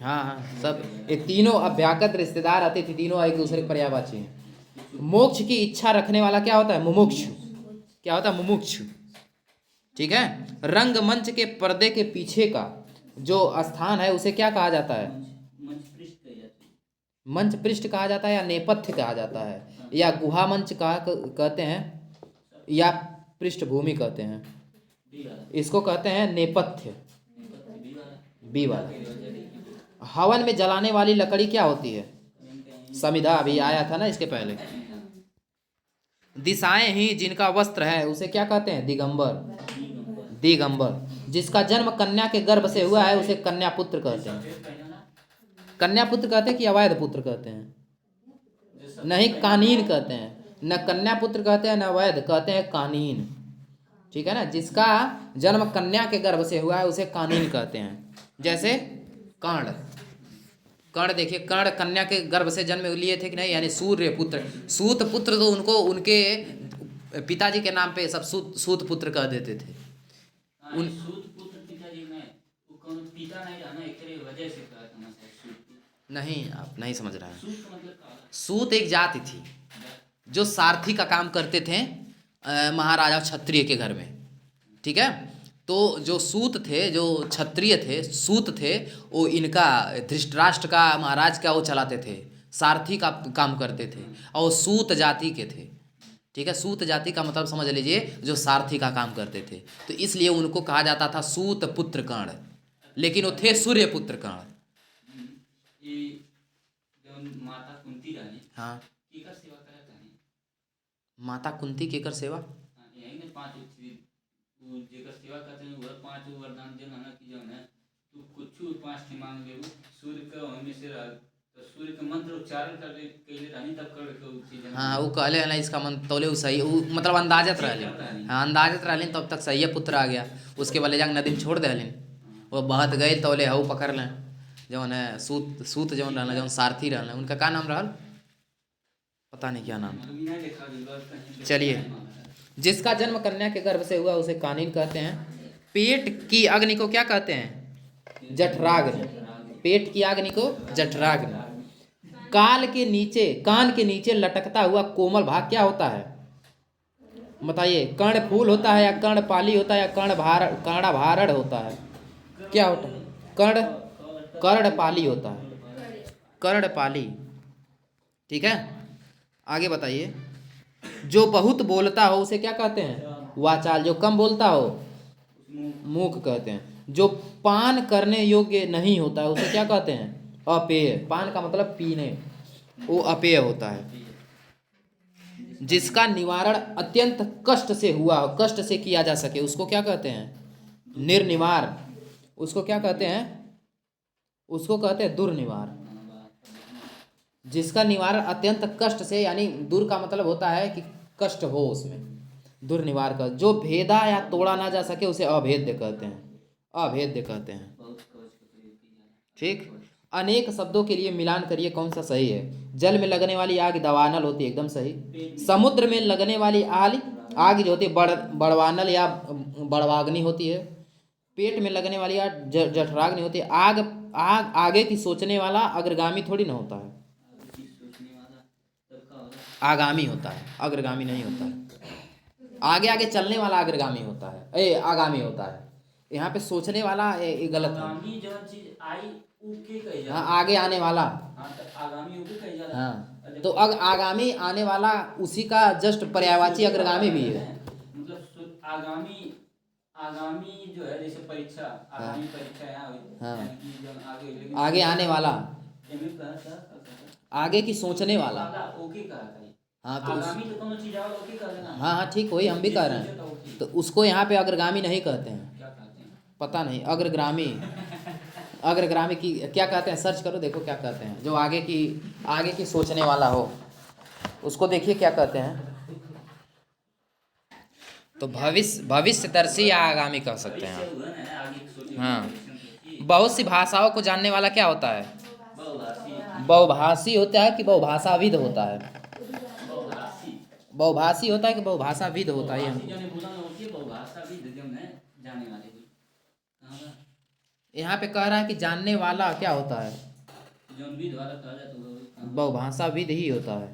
हाँ हाँ, सब ये तीनों अभ्यागत, रिश्तेदार, अतिथि तीनों एक दूसरे के पर्यायवाची हैं। मोक्ष की इच्छा रखने वाला क्या होता है? मुमुक्षु। क्या होता है? मुमुक्षु। ठीक है। रंगमंच के पर्दे के पीछे का जो स्थान है उसे क्या कहा जाता है? मंच पृष्ठ कहा जाता है या नेपथ्य कहा जाता है या गुहा मंच कहते हैं या पृष्ठभूमि कहते हैं? इसको कहते हैं नेपथ्य, बी वाला। हवन में जलाने वाली लकड़ी क्या होती है? समिधा। अभी आया था ना इसके पहले। दिशाएं ही जिनका वस्त्र है उसे क्या कहते हैं? दिगंबर। दिगंबर। जिसका जन्म कन्या के गर्भ से हुआ है उसे कन्या पुत्र कहते हैं। कन्या पुत्र कहते हैं कि अवैध पुत्र कहते हैं? नहीं, कानीन कहते हैं। न कन्या पुत्र कहते हैं न अवैध, कहते हैं कानीन। ठीक है ना। जिसका जन्म कन्या के गर्भ से हुआ है उसे कानीन कहते हैं। जैसे कर्ण। कर्ण देखिए, कर्ण कन्या के गर्भ से जन्म लिए थे कि नहीं, यानी सूर्य पुत्र। सूत पुत्र तो उनको उनके पिताजी के नाम पे सब सूत पुत्र कह देते थे। नहीं, आप नहीं समझ रहे हैं। सूत एक जाति थी जो सारथी का काम करते थे महाराजा क्षत्रिय के घर में। ठीक है। तो जो सूत थे, जो क्षत्रिय थे, सूत थे, वो इनका धृतराष्ट्र का, महाराज का वो चलाते थे, सारथी का काम करते थे और वो सूत जाति के थे। ठीक है। सूत जाति का मतलब समझ लीजिए जो सारथी का काम करते थे, तो इसलिए उनको कहा जाता था सूत पुत्र कर्ण, लेकिन वो थे सूर्य पुत्र कर्ण। हाँ, माता कुंती केकर सेवा? हाँ, वो कहले है ना इसका मन तौले वो सही, वो मतलब अंदाजत रहले। हाँ, अंदाजत रहलिन तब तक सही पुत्र आ गया। उसके वाले जाके नदी में छोड़ दहलिन, वो बहत गए तौले हऊ पकड़ लें। जौन है सूत, सूत जौन रहना, जौन सारथी रहना, उनका क्या नाम रहल? पता नहीं क्या नाम था। चलिए, जिसका जन्म कन्या के गर्भ से हुआ उसे कानीन कहते हैं। पेट की अग्नि को क्या कहते हैं? जठराग्नि। पेट की अग्नि को जठराग्नि। कान के नीचे लटकता हुआ कोमल भाग क्या होता है? बताइए। कर्णफूल होता है या कर्णपाली होता है या कर्णभारण होता है? क्या होता है? कर्णपाली होता है। कर्णपाली। ठीक है। आगे बताइए। जो बहुत बोलता हो उसे क्या कहते हैं? वाचाल। जो कम बोलता हो मूक कहते हैं। जो पान करने योग्य नहीं होता है उसे क्या कहते हैं? अपेय। पान का मतलब पीने, वो अपेय होता है। जिसका निवारण अत्यंत कष्ट से हुआ, कष्ट से किया जा सके, उसको क्या कहते हैं? निर्निवार। उसको क्या कहते हैं? उसको कहते हैं दुर्निवार। जिसका निवारण अत्यंत कष्ट से, यानी दूर का मतलब होता है कि कष्ट हो उसमें, दुर्निवार का। जो भेदा या तोड़ा ना जा सके उसे अभेद्य कहते हैं। अभेद्य कहते हैं। ठीक। अनेक शब्दों के लिए मिलान करिए कौन सा सही है। जल में लगने वाली आग दवानल होती है, एकदम सही। समुद्र में लगने वाली आग जो होती है बड़वानल या बड़वाग्नि होती है। पेट में लगने वाली आग जठराग्नि होती है। आग आगे की सोचने वाला अग्रगामी थोड़ी ना होता है, आगे की सोचने वाला तब का होगा। आगामी होता है, अग्रगामी नहीं होता है। आगे आगे चलने वाला अग्रगामी होता है, आगामी होता है। यहाँ पे सोचने वाला ये गलत है। आगामी जौन चीज आई उ के कही जाला। हाँ, आगे आने वाला। हाँ तो आगामी उ के कही जाला। हाँ, और जब तो आगामी आने वाला उसी का जस्ट पर्यायवाची अग्रगामी भी है। मतलब आगामी आगामी जो है जैसे परीक्षा, आगामी परीक्षा यहाँ हुई, हाँ। यानी कि जो आगे हुई, लेकिन आगे आने वाला, एमे कहा आगे की सोचने वाला। ओके कहा था। हाँ तो आगामी तो कोनो चीज आवल ओके कह देना। हाँ हाँ ठीक, वही हम भी कह रहे हैं। तो उसको यहाँ पे अग्रगामी नहीं कहते हैं, क्या कहते हैं? पता नहीं। अग्रगामी, अग्रगामी की क्या कहते हैं, सर्च करो देखो क्या कहते हैं। जो आगे की सोचने वाला हो उसको देखिए क्या कहते हैं। तो भविष्यदर्शी या आगामी कह सकते हैं आप। हुआ ना आगे की सोची। हाँ, बहुत सी भाषाओं को जानने वाला क्या होता है, बहुभाषी। बहुभाषी होता है कि बहुभाषाविद होता है। बहुभाषी। बहुभाषी होता है कि बहुभाषाविद होता है। बहुभाषी जाने बोला ना होती है, बहुभाषाविद जो है जाने वाले भी। कहाँ बा? यहाँ पे कह रहा है कि जानने वाला क्या होता है, जौन विद वाला कहा जाए तो वो बहुभाषाविद ही होता है।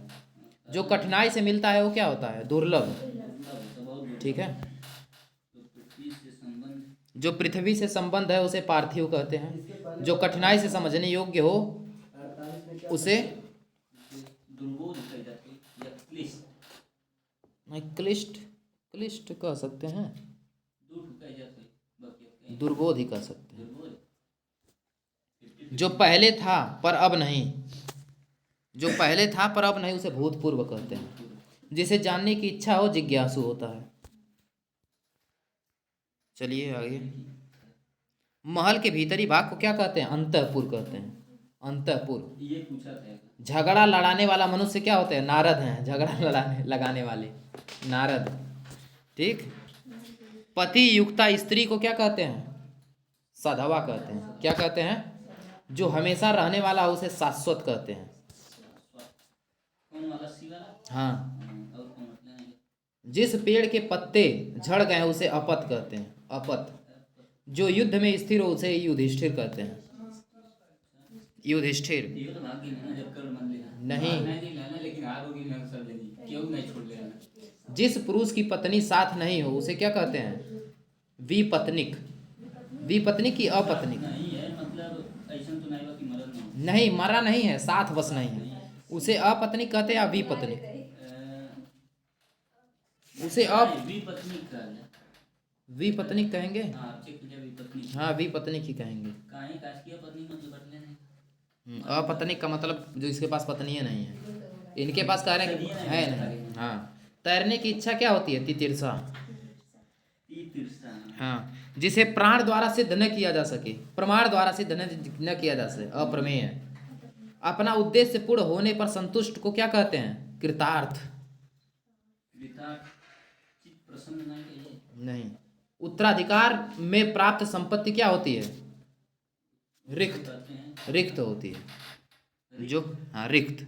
जो कठिनाई से मिलता है वो क्या होता है, दुर्लभ। तो बहुत ठीक है। तो पृथ्वी से संबंध, जो पृथ्वी से संबंध है उसे पार्थिव कहते हैं। जो कठिनाई से समझने योग्य हो उसे दुर्बोध कही जाती है या क्लिष्ट। नहीं, क्लिष्ट, क्लिष्ट कह सकते हैं, दुर्भ कही जाती है, बाकी दुर्बोध ही कह सकते हैं। दुर्बोध। जो पहले था पर अब नहीं, जो पहले था पर अब नहीं उसे भूतपूर्व कहते हैं। जिसे जानने की इच्छा हो जिज्ञासु होता है। चलिए आगे। महल के भीतरी भाग को क्या कहते हैं, अंतःपुर कहते हैं। अंतःपुर। ये पूछा था। झगड़ा लड़ाने वाला मनुष्य क्या होते हैं, नारद हैं। झगड़ा लगाने वाले नारद। ठीक। पति युक्ता स्त्री को क्या कहते हैं, सधवा कहते हैं। क्या कहते हैं, जो हमेशा रहने वाला हो उसे शाश्वत कहते हैं। कौन वाला सी वाला? हाँ। और कौन मतलब है? जिस पेड़ के पत्ते झड़ गए उसे अपत कहते हैं, अपत। जो युद्ध में स्थिर हो उसे युधिष्ठिर कहते हैं, युधिष्ठिर। ये तो भाग्य नहीं ना, जब कर मन लेना नहीं। नहीं लेना, लेकिन आरोगी नहीं सब लेनी, क्यों नहीं छोड़ लेना। जिस पुरुष की पत्नी साथ नहीं हो उसे क्या कहते हैं, विपत्निक। विपत्निक की अपत्निक। नहीं है मतलब ऐसा तो नहीं बा कि मरद ना हो। नहीं, मरा नहीं है, साथ बस नहीं है, उसे अपत्निक कहते हैं या विपत्निक। उसे विपत्नी का है। विपत्निक कहेंगे। हाँ चेक किया विपत्नी। हाँ, विपत्निक ही कहेंगे। काहे कास्किया पत्नी मतलब बदले नहीं। अपत्निक का मतलब जो इसके पास पत्नी नहीं है, इनके पास कह रहे हैं कि है नहीं। हाँ। तैरने की इच्छा क्या होती है, तितिर्षा। तीतिरसा। हाँ, जिसे प्राण द्वारा सिद्ध न किया जा सके, प्रमाण द्वारा सिद्ध न किया जा सके, अप्रमेय है। अपना उद्देश्य पूर्ण होने पर संतुष्ट को क्या कहते हैं, कृतार्थ। चित्त प्रसन्न नहीं कहिए। नहीं। उत्तराधिकार में प्राप्त संपत्ति क्या होती है, रिक्त। कहते हैं रिक्त होती है जो, हाँ रिक्त।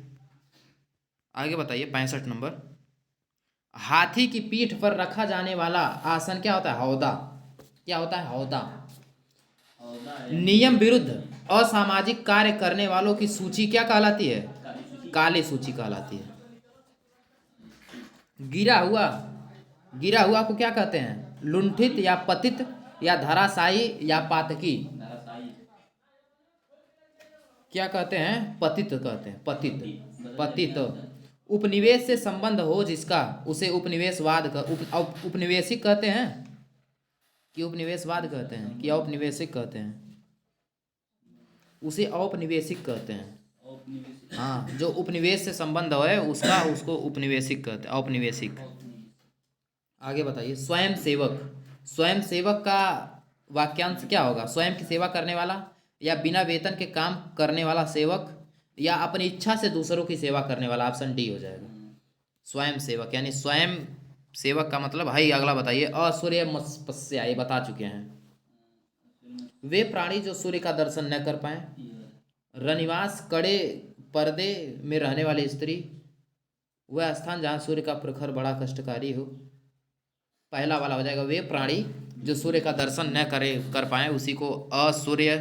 आगे बताइए 65 नंबर। हाथी की पीठ पर रखा जाने वाला आसन क्या होता है, हौदा। क्या होता है, हौदा। औदा है। नियम विरुद्ध असामाजिक कार्य करने वालों की सूची क्या कहलाती है, काली सूची। काली सूची कहलाती है। गिरा हुआ को क्या कहते हैं, लुंठित या पतित या धराशायी या पातकी। धराशायी। क्या कहते हैं, पतित कहते हैं, पतित। पतित। उपनिवेश से संबंध हो जिसका उसे उपनिवेशवाद उपनिवेशिक कहते हैं कि उपनिवेशवाद कहते हैं कि औपनिवेशिक कहते हैं, उसे औपनिवेशिक कहते हैं। औपनिवेशिक। हाँ, जो उपनिवेश से संबंध है उसका उसको उपनिवेशिक कहते हैं, औपनिवेशिक। आगे बताइए। स्वयं सेवक। स्वयं सेवक का वाक्यांश क्या होगा, स्वयं की सेवा करने वाला या बिना वेतन के काम करने वाला सेवक या अपनी इच्छा से दूसरों की सेवा करने वाला। ऑप्शन डी हो जाएगा। स्वयं सेवक यानी स्वयं सेवक का मतलब है, अगला बताइए। असूर्यमस्पस्या, ये बता चुके हैं। वे प्राणी जो सूर्य का दर्शन न कर पाए। रनिवास, कड़े पर्दे में रहने वाली स्त्री, वह स्थान जहाँ सूर्य का प्रखर बड़ा कष्टकारी हो। पहला वाला हो जाएगा। वे प्राणी जो सूर्य का दर्शन न कर पाए उसी को असूर्य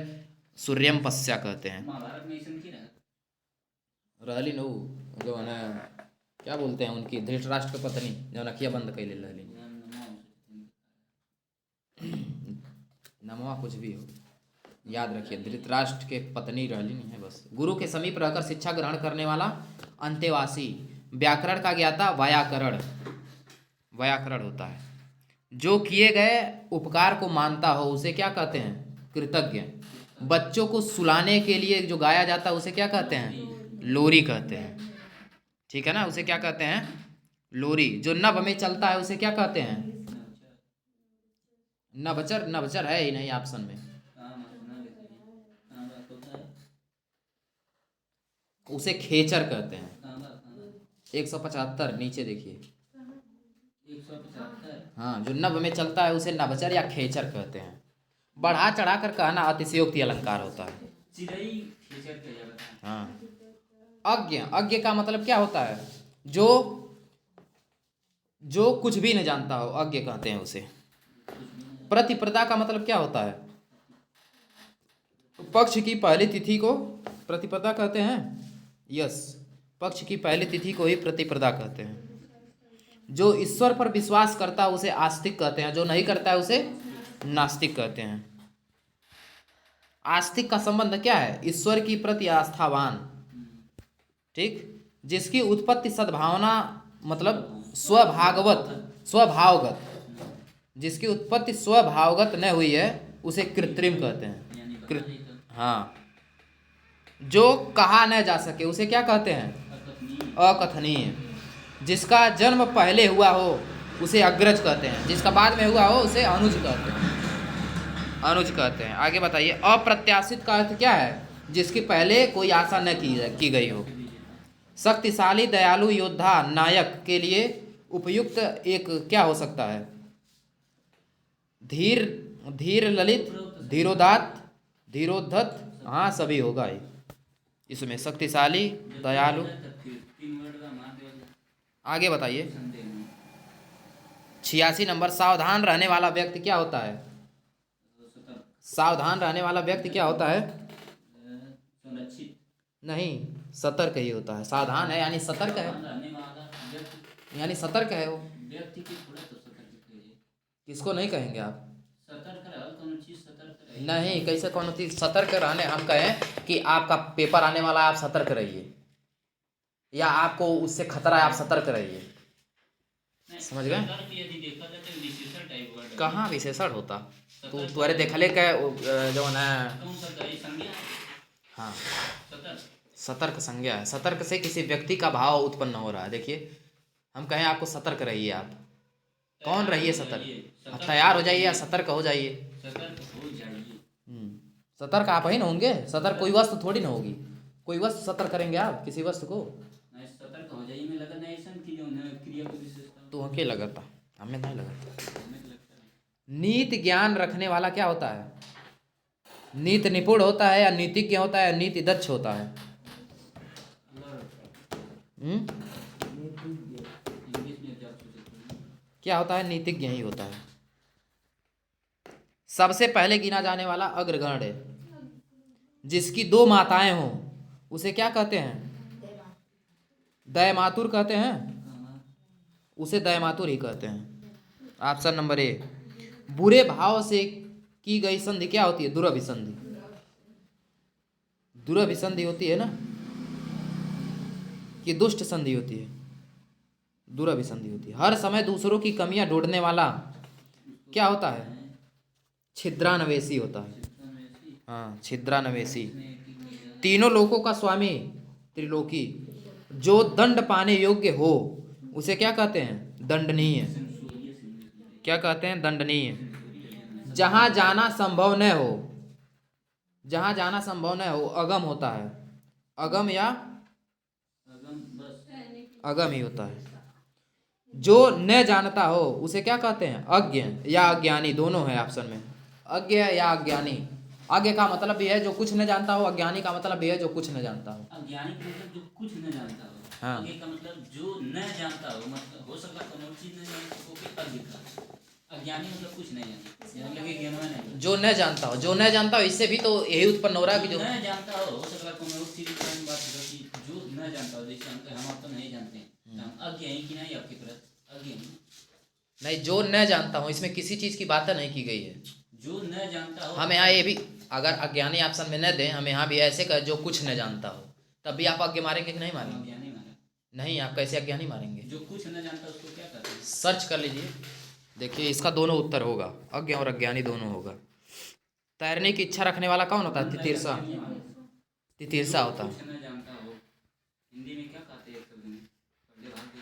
सूर्यम पश्या कहते हैं। महाभारत में ऐसा की रहा रहली नु जो है ना, क्या बोलते हैं उनकी, धृतराष्ट्र की पत्नी जो नखिया बंद कैले रहली। नमवा कुछ भी हो, याद रखिए धृतराष्ट्र के पत्नी रहली नहीं है बस। गुरु के समीप रहकर शिक्षा ग्रहण करने वाला अंतेवासी, व्याकरण का ज्ञाता व्याकरण, व्याकरण होता है। जो किए गए उपकार को मानता हो उसे क्या कहते हैं, कृतज्ञ। बच्चों को सुलाने के लिए जो गाया जाता है उसे क्या कहते हैं, लोरी कहते हैं। ठीक है ना, उसे क्या कहते हैं, लोरी। जो नभ में चलता है उसे क्या कहते हैं, नभचर। नभचर है ही नहीं ऑप्शन में, उसे खेचर कहते हैं। 175 नीचे देखिए। 175। हाँ, जो नभ में चलता है उसे नभचर या खेचर कहते हैं। बढ़ा चढ़ा कर कहना अतिशयोक्ति अलंकार होता है। चिड़ई खेचर कहा जाता है। हाँ। अज्ञ, अज्ञ का मतलब क्या होता है, जो जो कुछ भी नहीं जानता हो, अज्ञ कहते हैं उसे। प्रतिप्रदा का मतलब क्या होता है, पक्ष की पहली तिथि को प्रतिपदा कहते हैं। यस, पक्ष की पहली तिथि को ही प्रतिप्रदा कहते हैं। जो ईश्वर पर विश्वास करता है उसे आस्तिक कहते हैं, जो नहीं करता है उसे नास्तिक कहते हैं। आस्तिक का संबंध क्या है, ईश्वर की प्रति आस्थावान। ठीक, जिसकी उत्पत्ति सद्भावना मतलब स्वभागवत, स्वभावगत, जिसकी उत्पत्ति स्वभावगत न हुई है उसे कृत्रिम कहते हैं। हाँ, जो कहा न जा सके उसे क्या कहते हैं, अकथनीय। जिसका जन्म पहले हुआ हो उसे अग्रज कहते हैं, जिसका बाद में हुआ हो उसे अनुज कहते हैं, अनुज कहते हैं। आगे बताइए। अप्रत्याशित का अर्थ क्या है, जिसकी पहले कोई आशा न की गई हो। शक्तिशाली, दयालु, योद्धा, नायक के लिए उपयुक्त एक क्या हो सकता है, धीर, धीर ललित, धीरोदात, धीरोद्धत। हाँ, सभी होगा ही इसमें, शक्तिशाली, दयालु। 3 वर्ड का मान देगा। आगे बताइए। संदेह नहीं। 86 नंबर। सावधान रहने वाला व्यक्ति क्या होता है, सतर्क, सावधान रहने वाला व्यक्ति क्या होता है, सुरक्षित, नहीं, सतर्क ही होता है। सावधान है यानी सतर्क है, रहने वाला व्यक्ति, यानी सतर्क है वो। व्यक्ति की थोड़ा तो सतर्क करिए। किसको नहीं कहेंगे आप, सतर्क रहो, कौन चीज सतर्क रहे। नहीं, कैसे कौन चीज सतर्क रहने, हम कहें कि आपका पेपर आने वाला है आप सतर्क रहिए, या आपको उससे खतरा है आप सतर्क रहिए। समझ गए। सतर्क यदि देखा जाए तो विशेषण टाइप वर्ड है। कहाँ विशेषण होता, तू तुअरे देखले के जो ना, कौन सा गई संज्ञा। हाँ, सतर्क, सतर्क संज्ञा है। सतर्क से किसी व्यक्ति का भाव उत्पन्न हो रहा है। देखिए, हम कहें आपको सतर्क रहिए, आप कौन रहिए, सतर्क। आप तैयार हो जाइए या सतर्क हो जाइए। सतर्क हो जाइए। सतर्क आप ही ना होंगे, सतर्क कोई वस्तु थोड़ी ना होगी, कोई वस्तु सतर्क करेंगे आप किसी वस्तु को। नहीं, सतर्क हो जाइए में लगा नहीं, ऐसा की जो है क्रिया को विशेषता तो हमें लगता, हमें नहीं लगता। हमें तो लगता है। नीति ज्ञान रखने वाला क्या होता है, नीति निपुण होता है या नीतिज्ञ होता है या नीति दक्ष होता है। इंग्लिश में क्या पूछते हैं। क्या होता है, नीतिज्ञ ही होता है। सबसे पहले गिना जाने वाला अग्रगण्य, जिसकी 2 माताएं हों उसे क्या कहते हैं, दयमातुर कहते हैं, उसे दयमातुर ही कहते हैं। Option number A. बुरे भाव से की गई संधि क्या होती है, दुरभिसंधि। दुरभिसंधि होती है ना, कि दुष्ट संधि होती है, दुरभिसंधि होती है। हर समय दूसरों की कमियां ढूंढने वाला क्या होता है, छिद्रान्वेषी होता है। हाँ, छिद्रान्वेषी। तीनों लोकों का स्वामी, त्रिलोकी। जो दंड पाने योग्य हो उसे क्या कहते हैं, दंडनीय। क्या कहते हैं, दंडनीय। जहां जाना संभव न हो, जहां जाना संभव न हो अगम होता है, अगम या अगम ही होता है। जो न जानता हो उसे क्या कहते हैं, अज्ञ या अज्ञानी, दोनों है ऑप्शन में, अज्ञ या अज्ञानी। अज्ञ का मतलब भी है जो कुछ न जानता हो, अज्ञानी का मतलब भी है जो कुछ न जानता हो। अज्ञानी का मतलब जो कुछ न जानता हो। हाँ। अज्ञ का मतलब जो न जानता हो, मतलब हो सकता है कोनो चीज नहीं जानता हो, कि अज्ञ का। अज्ञानी मतलब कुछ नहीं जानता। यानी लगे ज्ञानवान है। जो न जानता हो, जो न जानता हो, इससे भी तो यही उत्पन्न हो रहा है कि जो न जानता हो सकला को मैं उस चीज की बात करूं कि जो न जानता हो, जैसे हम तो नहीं जानते हैं, तो हम अज्ञ हैं कि नहीं आपके प्रति अज्ञ हैं। नहीं, जो न जानता हूँ इसमें किसी चीज़ की बात नहीं की गई है। जो न जानता हो हम यहाँ ये भी, अगर अज्ञानी ऑप्शन में न दें, हम यहाँ भी ऐसे कर जो कुछ न जानता हो, तब भी आप अज्ञ मारेंगे कि नहीं मारेंगे? ज्ञानी माना। नहीं, आप कैसे अज्ञानी मारेंगे? जो कुछ न जानता उसको क्या कहते हैं? सर्च कर लीजिए, देखिए इसका दोनों उत्तर होगा, अज्ञ और अज्ञानी दोनों होगा। तैरने की इच्छा रखने वाला कौन होता है? तितीर्षा। तितीर्षा होता है। कुछ न जानता हो हिंदी में क्या कहते हैं शब्द में? पहले बात है।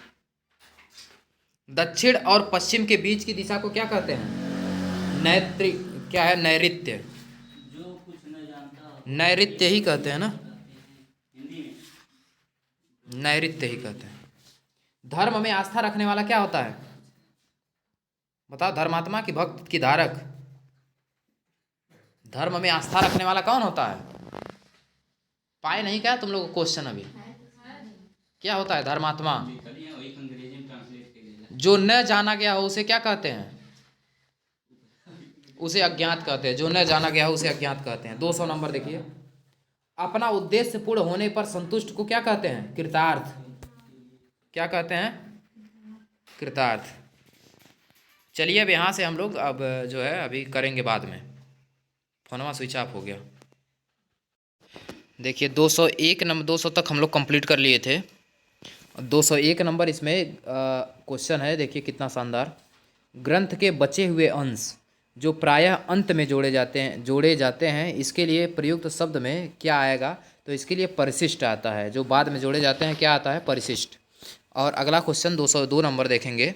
दक्षिण और पश्चिम के बीच की दिशा को क्या कहते हैं? नैत्रि, क्या है? नैऋत्य। जो कुछ न जानता हो नैऋत्य ही कहते हैं ना, हिंदी में। नैऋत्य ही कहते हैं। धर्म में आस्था रखने वाला क्या होता है? बताओ, धर्मात्मा की भक्त की धारक। धर्म में आस्था रखने वाला कौन होता है? पाए नहीं क्या तुम लोग क्वेश्चन अभी? क्या होता है धर्मात्मा? लिखली है वही अंग्रेजी में ट्रांसलेट किया जो न जाना गया हो उसे क्या कहते हैं? उसे अज्ञात कहते हैं। जो न जाना गया हो उसे अज्ञात कहते हैं। 200 नंबर देखिए, अपना उद्देश्य पूर्ण होने पर संतुष्ट को क्या कहते हैं? कृतार्थ। क्या कहते हैं? कृतार्थ। चलिए अब यहाँ से हम लोग अब जो है अभी करेंगे बाद में, फोनवा स्विच ऑफ हो गया। देखिए 201 नंबर, 200 तक हम लोग कंप्लीट कर लिए थे। 201 नंबर इसमें क्वेश्चन है, देखिए कितना शानदार। ग्रंथ के बचे हुए अंश जो प्रायः अंत में जोड़े जाते हैं इसके लिए प्रयुक्त शब्द में क्या आएगा? तो इसके लिए परिशिष्ट आता है। जो बाद में जोड़े जाते हैं क्या आता है? परिशिष्ट। और अगला क्वेश्चन 202 नंबर देखेंगे,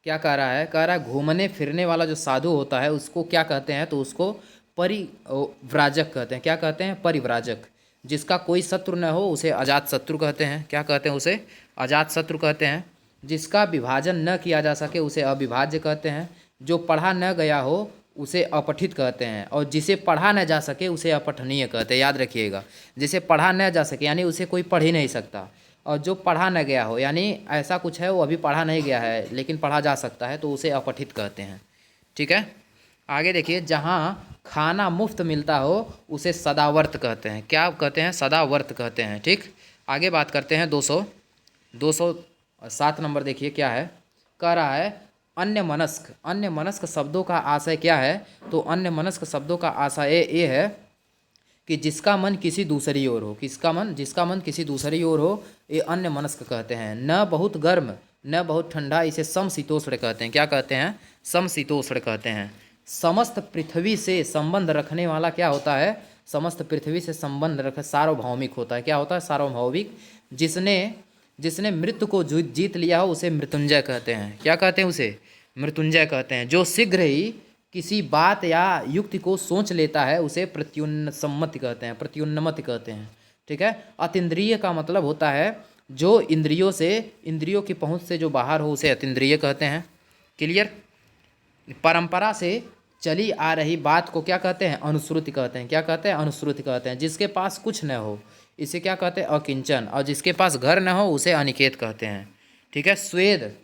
क्या कह रहा है? कह रहा है घूमने फिरने वाला जो साधु होता है उसको क्या कहते हैं? तो उसको परिव्राजक कहते हैं। क्या कहते हैं? परिव्राजक। जिसका कोई शत्रु न हो उसे अजात शत्रु कहते हैं। क्या कहते हैं? उसे अजात शत्रु कहते हैं। जिसका विभाजन न किया जा सके उसे अविभाज्य कहते हैं। जो पढ़ा न गया हो उसे अपठित कहते हैं। और जिसे पढ़ा न जा सके उसे अपठनीय कहते हैं। याद रखिएगा, जिसे पढ़ा न जा सके यानी उसे कोई पढ़ ही नहीं सकता, और जो पढ़ा न गया हो यानी ऐसा कुछ है वो अभी पढ़ा नहीं गया है लेकिन पढ़ा जा सकता है, तो उसे अपठित कहते हैं। ठीक है, आगे देखिए, जहाँ खाना मुफ्त मिलता हो उसे सदावर्त कहते हैं। क्या कहते हैं? सदावर्त कहते हैं। ठीक, आगे बात करते हैं 207 नंबर देखिए क्या है। कह रहा है अन्य मनस्क। अन्य मनस्क शब्दों का आशय क्या है? तो अन्य मनस्क शब्दों का आशय ये है कि जिसका मन किसी दूसरी ओर हो। जिसका मन किसी दूसरी ओर हो, ये अन्य मनस्क कहते हैं। न बहुत गर्म न बहुत ठंडा, इसे समशीतोष्ण कहते हैं। क्या कहते हैं? समशीतोष्ण कहते हैं। समस्त पृथ्वी से संबंध रखने वाला क्या होता है? समस्त पृथ्वी से संबंध रख सार्वभौमिक होता है। क्या होता है? सार्वभौमिक। जिसने मृत्यु को जीत लिया हो उसे मृत्युंजय कहते हैं। क्या कहते हैं? उसे मृत्युंजय कहते हैं। जो शीघ्र ही किसी बात या युक्ति को सोच लेता है उसे प्रत्युन्नसम्मति कहते हैं, प्रत्युन्नमति कहते हैं। ठीक है, अतीन्द्रिय का मतलब होता है जो इंद्रियों की पहुंच से जो बाहर हो उसे अतीन्द्रिय कहते हैं। क्लियर? परंपरा से चली आ रही बात को क्या कहते हैं? अनुश्रुति कहते हैं। क्या कहते हैं? अनुश्रुति कहते हैं। जिसके पास कुछ न हो इसे क्या कहते हैं? अकिंचन। और जिसके पास घर न हो उसे अनिकेत कहते हैं। ठीक है, स्वेद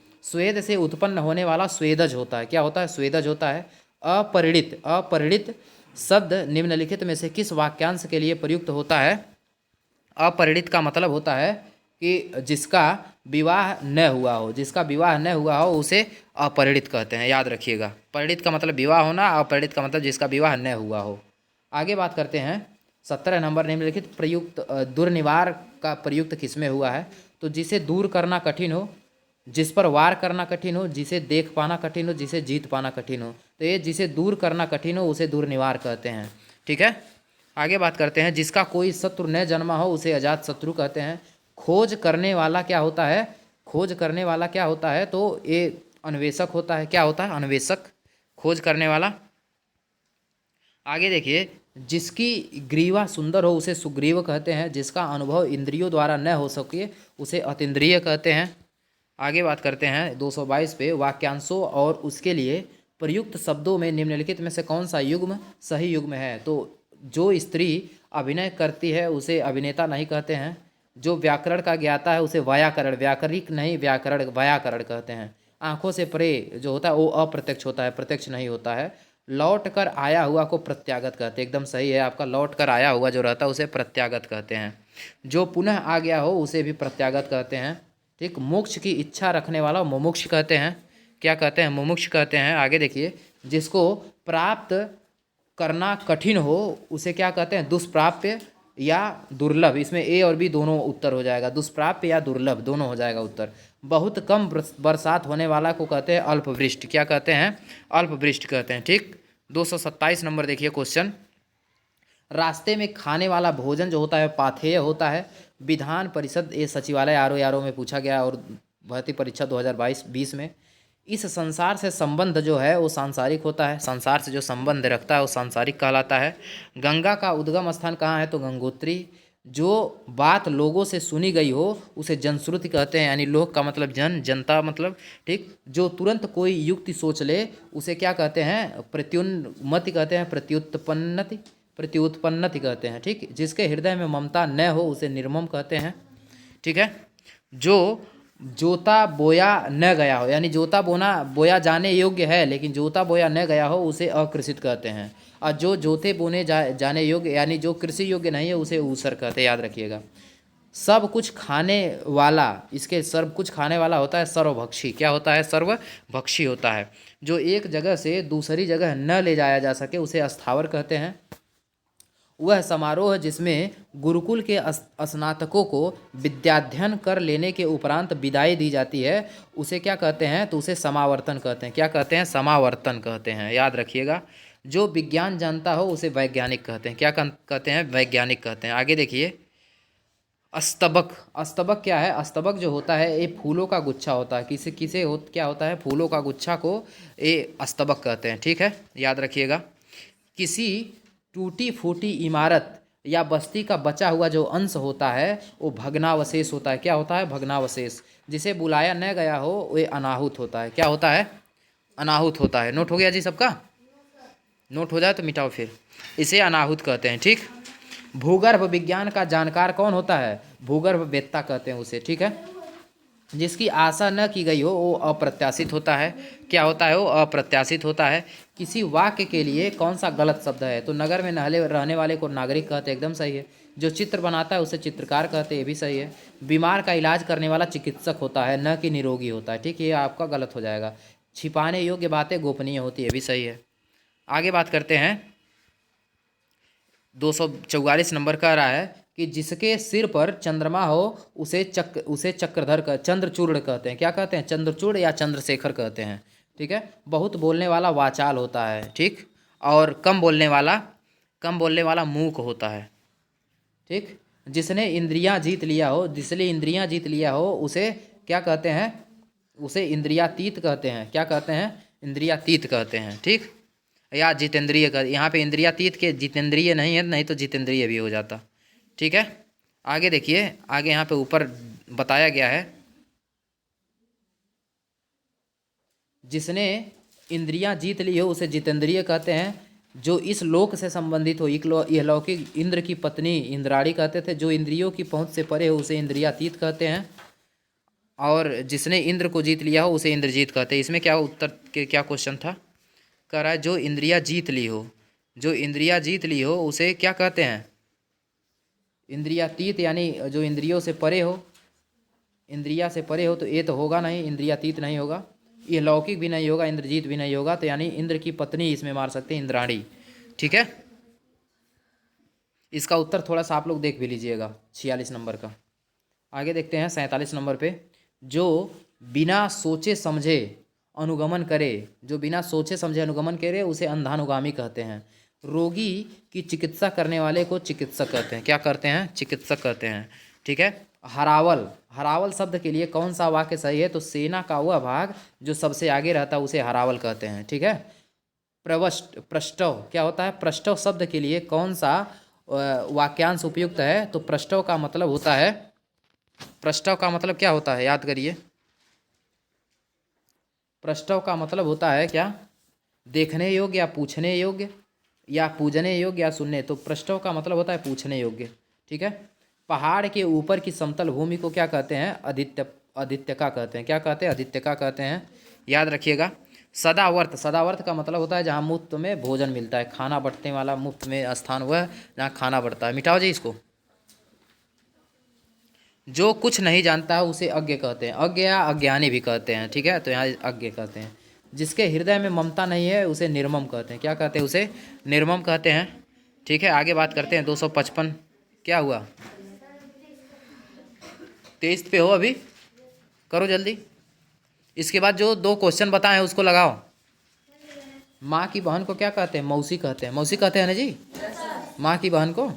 से उत्पन्न होने वाला स्वेदज होता है। क्या होता है? स्वेदज होता है। अपरिणित शब्द निम्नलिखित में से किस वाक्यांश के लिए प्रयुक्त होता है? अपरिणित का मतलब होता है कि जिसका विवाह न हुआ हो। जिसका विवाह न हुआ हो उसे अपरिणित कहते हैं। याद रखिएगा, परिणित का मतलब विवाह होना, अपरिणित का मतलब जिसका विवाह न हुआ हो। आगे बात करते हैं 17 नंबर, निम्नलिखित प्रयुक्त दुर्निवार का प्रयुक्त किसमें हुआ है? तो जिसे दूर करना कठिन हो, जिस पर वार करना कठिन हो, जिसे देख पाना कठिन हो, जिसे जीत पाना कठिन हो। तो ये जिसे दूर करना कठिन हो उसे दुर्निवार कहते हैं। ठीक है, आगे बात करते हैं जिसका कोई शत्रु न जन्मा हो उसे अजात शत्रु कहते हैं। खोज करने वाला क्या होता है? खोज करने वाला क्या होता है? तो ये अन्वेषक होता है। क्या होता है? अन्वेषक, खोज करने वाला। आगे देखिए, जिसकी ग्रीवा सुंदर हो उसे सुग्रीव कहते हैं। जिसका अनुभव इंद्रियों द्वारा न हो सके उसे अतीन्द्रिय कहते हैं। आगे बात करते हैं 222 पे, वाक्यांशों और उसके लिए प्रयुक्त शब्दों में निम्नलिखित में से कौन सा युग्म सही युग्म है? तो जो स्त्री अभिनय करती है उसे अभिनेता नहीं कहते हैं। जो व्याकरण का ज्ञाता है उसे व्याकरण, व्याकरणिक नहीं व्याकरण व्याकरण कहते हैं। आंखों से परे जो होता है वो अप्रत्यक्ष होता है, प्रत्यक्ष नहीं होता है। लौट कर आया हुआ को प्रत्यागत कहते हैं, एकदम सही है आपका। लौट कर आया हुआ जो रहता है उसे प्रत्यागत कहते हैं। जो पुनः आ गया हो उसे भी प्रत्यागत कहते हैं। ठीक, मोक्ष की इच्छा रखने वाला मुमुक्ष कहते हैं। क्या कहते हैं? मुमुक्ष कहते हैं। आगे देखिए, जिसको प्राप्त करना कठिन हो उसे क्या कहते हैं? दुष्प्राप्य या दुर्लभ। इसमें ए और बी दोनों उत्तर हो जाएगा, दुष्प्राप्य या दुर्लभ दोनों हो जाएगा उत्तर। बहुत कम बरसात होने वाला को कहते हैं अल्पवृष्टि। क्या कहते हैं? अल्पवृष्टि कहते हैं। ठीक, 227 नंबर देखिए क्वेश्चन। रास्ते में खाने वाला भोजन जो होता है पाथेय होता है। विधान परिषद ये सचिवालय आर में पूछा गया और भर्ती परीक्षा 2022-20 में। इस संसार से संबंध जो है वो सांसारिक होता है। संसार से जो संबंध रखता है वो सांसारिक कहलाता है। गंगा का उद्गम स्थान कहाँ है? तो गंगोत्री। जो बात लोगों से सुनी गई हो उसे जनश्रुति कहते हैं, यानी लोग का मतलब जन, जनता मतलब। ठीक, जो तुरंत कोई युक्ति सोच ले उसे क्या कहते हैं? प्रत्युन्मति कहते हैं, प्रत्युत्पन्नति कहते हैं। ठीक, जिसके हृदय में ममता न हो उसे निर्मम कहते हैं। ठीक है, जो जोता बोया न गया हो, यानी जोता बोया जाने योग्य है लेकिन जोता बोया न गया हो उसे अकृषित कहते हैं। और जो जोते बोने जाने योग्य यानी जो कृषि योग्य नहीं है उसे ऊसर कहते हैं, याद रखिएगा। सब कुछ खाने वाला, इसके सब कुछ खाने वाला होता है सर्वभक्षी। क्या होता है? सर्वभक्षी होता है। जो एक जगह से दूसरी जगह न ले जाया जा सके उसे अस्थावर कहते हैं। वह समारोह जिसमें गुरुकुल के स्नातकों को विद्याध्ययन कर लेने के उपरांत विदाई दी जाती है उसे क्या कहते हैं? तो उसे समावर्तन कहते हैं। क्या कहते हैं? समावर्तन कहते हैं, याद रखिएगा। जो विज्ञान जानता हो उसे वैज्ञानिक कहते हैं। क्या कहते हैं? वैज्ञानिक कहते हैं। आगे देखिए, अस्तबक। अस्तबक क्या है? अस्तबक जो होता है ये फूलों का गुच्छा होता है। क्या होता है? फूलों का गुच्छा को ये अस्तबक कहते हैं। ठीक है, याद रखिएगा। किसी टूटी फूटी इमारत या बस्ती का बचा हुआ जो अंश होता है वो भग्नावशेष होता है। क्या होता है? भग्नावशेष। जिसे बुलाया न गया हो वे अनाहुत होता है। क्या होता है? अनाहुत होता है। नोट हो गया जी सबका? नोट हो जाए तो मिटाओ फिर। इसे अनाहुत कहते हैं। ठीक, भूगर्भ विज्ञान का जानकार कौन होता है? भूगर्भ वेत्ता कहते हैं उसे। ठीक है, जिसकी आशा न की गई हो वो अप्रत्याशित होता है। क्या होता है? वो अप्रत्याशित होता है। किसी वाक्य के लिए कौन सा गलत शब्द है? तो नगर में नहले रहने वाले को नागरिक कहते हैं, एकदम सही है। जो चित्र बनाता है उसे चित्रकार कहते हैं, ये भी सही है। बीमार का इलाज करने वाला चिकित्सक होता है, न कि निरोगी होता है। ठीक, ये आपका गलत हो जाएगा। छिपाने योग्य बातें गोपनीय होती है, भी सही है। आगे बात करते हैं, 244 नंबर कह रहा है कि जिसके सिर पर चंद्रमा हो उसे चक्रधर चंद्रचूड़ कहते हैं। क्या कहते हैं? चंद्रचूड़ या चंद्रशेखर कहते हैं। ठीक है, बहुत बोलने वाला वाचाल होता है। ठीक, और कम बोलने वाला मूक होता है। ठीक, जिसने इंद्रियां जीत लिया हो उसे क्या कहते हैं? उसे इंद्रियातीत कहते हैं। क्या कहते हैं? इंद्रियातीत कहते हैं। ठीक, या जितेंद्रिय का, यहाँ पे इंद्रियातीत के जितेंद्रिय नहीं है, नहीं तो जितेंद्रिय भी हो जाता। ठीक है, आगे देखिए, आगे यहाँ पे ऊपर बताया गया है, जिसने इंद्रियां जीत ली हो उसे जितेंद्रिय कहते हैं। जो इस लोक से संबंधित हो, यह लौकिक इंद्र की पत्नी इंद्राणी कहते थे। जो इंद्रियों की पहुंच से परे हो उसे इंद्रियातीत कहते हैं। और जिसने इंद्र को जीत लिया हो उसे इंद्रजीत कहते हैं। इसमें क्या उत्तर के क्या क्वेश्चन था? कह रहा है जो इंद्रियां जीत ली हो उसे क्या कहते हैं? इंद्रियातीत, यानी जो इंद्रियों से परे हो, इंद्रिया से परे हो तो ये तो होगा नहीं, इंद्रियातीत नहीं होगा। ये लौकिक भी नहीं होगा, इंद्रजीत भी नहीं होगा, तो यानी इंद्र की पत्नी इसमें मार सकते हैं, इंद्राणी। ठीक है, इसका उत्तर थोड़ा सा आप लोग देख भी लीजिएगा 46 नंबर का। आगे देखते हैं 47 नंबर पे, जो बिना सोचे समझे अनुगमन करे उसे अंधानुगामी कहते हैं। रोगी की चिकित्सा करने वाले को चिकित्सक कहते हैं। क्या करते हैं? चिकित्सक कहते हैं। ठीक है, हरावल शब्द के लिए कौन सा वाक्य सही है? तो सेना का वह भाग जो सबसे आगे रहता है उसे हरावल कहते हैं। ठीक है, प्रष्टव क्या होता है? प्रष्टव शब्द के लिए कौन सा वाक्यांश उपयुक्त है? तो प्रष्टव का मतलब होता है, प्रष्टव का मतलब क्या होता है? याद करिए, प्रष्टव का मतलब होता है क्या? देखने योग्य या पूछने योग्य या पूजने योग्य या सुनने। तो प्रष्टव का मतलब होता है पूछने योग्य। ठीक है, पहाड़ के ऊपर की समतल भूमि को क्या कहते हैं? आदित्यका कहते हैं। क्या कहते हैं? आदित्यका कहते हैं। याद रखिएगा। सदावर्त, सदावर्त का मतलब होता है जहाँ मुफ्त में भोजन मिलता है, खाना बंटने वाला मुफ्त में स्थान हुआ है जहाँ खाना बढ़ता है। मिटाओ जी इसको। जो कुछ नहीं जानता है उसे अज्ञ कहते हैं, अज्ञ या अज्ञानी भी कहते हैं, ठीक है, तो यहाँ अज्ञ कहते हैं। जिसके हृदय में ममता नहीं है उसे निर्मम कहते हैं। क्या कहते हैं उसे? निर्मम कहते हैं, ठीक है। आगे बात करते हैं 255। क्या हुआ? 23 पे हो अभी, करो जल्दी। इसके बाद जो 2 क्वेश्चन बताए हैं उसको लगाओ। माँ की बहन को क्या कहते हैं? मौसी कहते हैं, मौसी कहते हैं ना जी। माँ की बहन को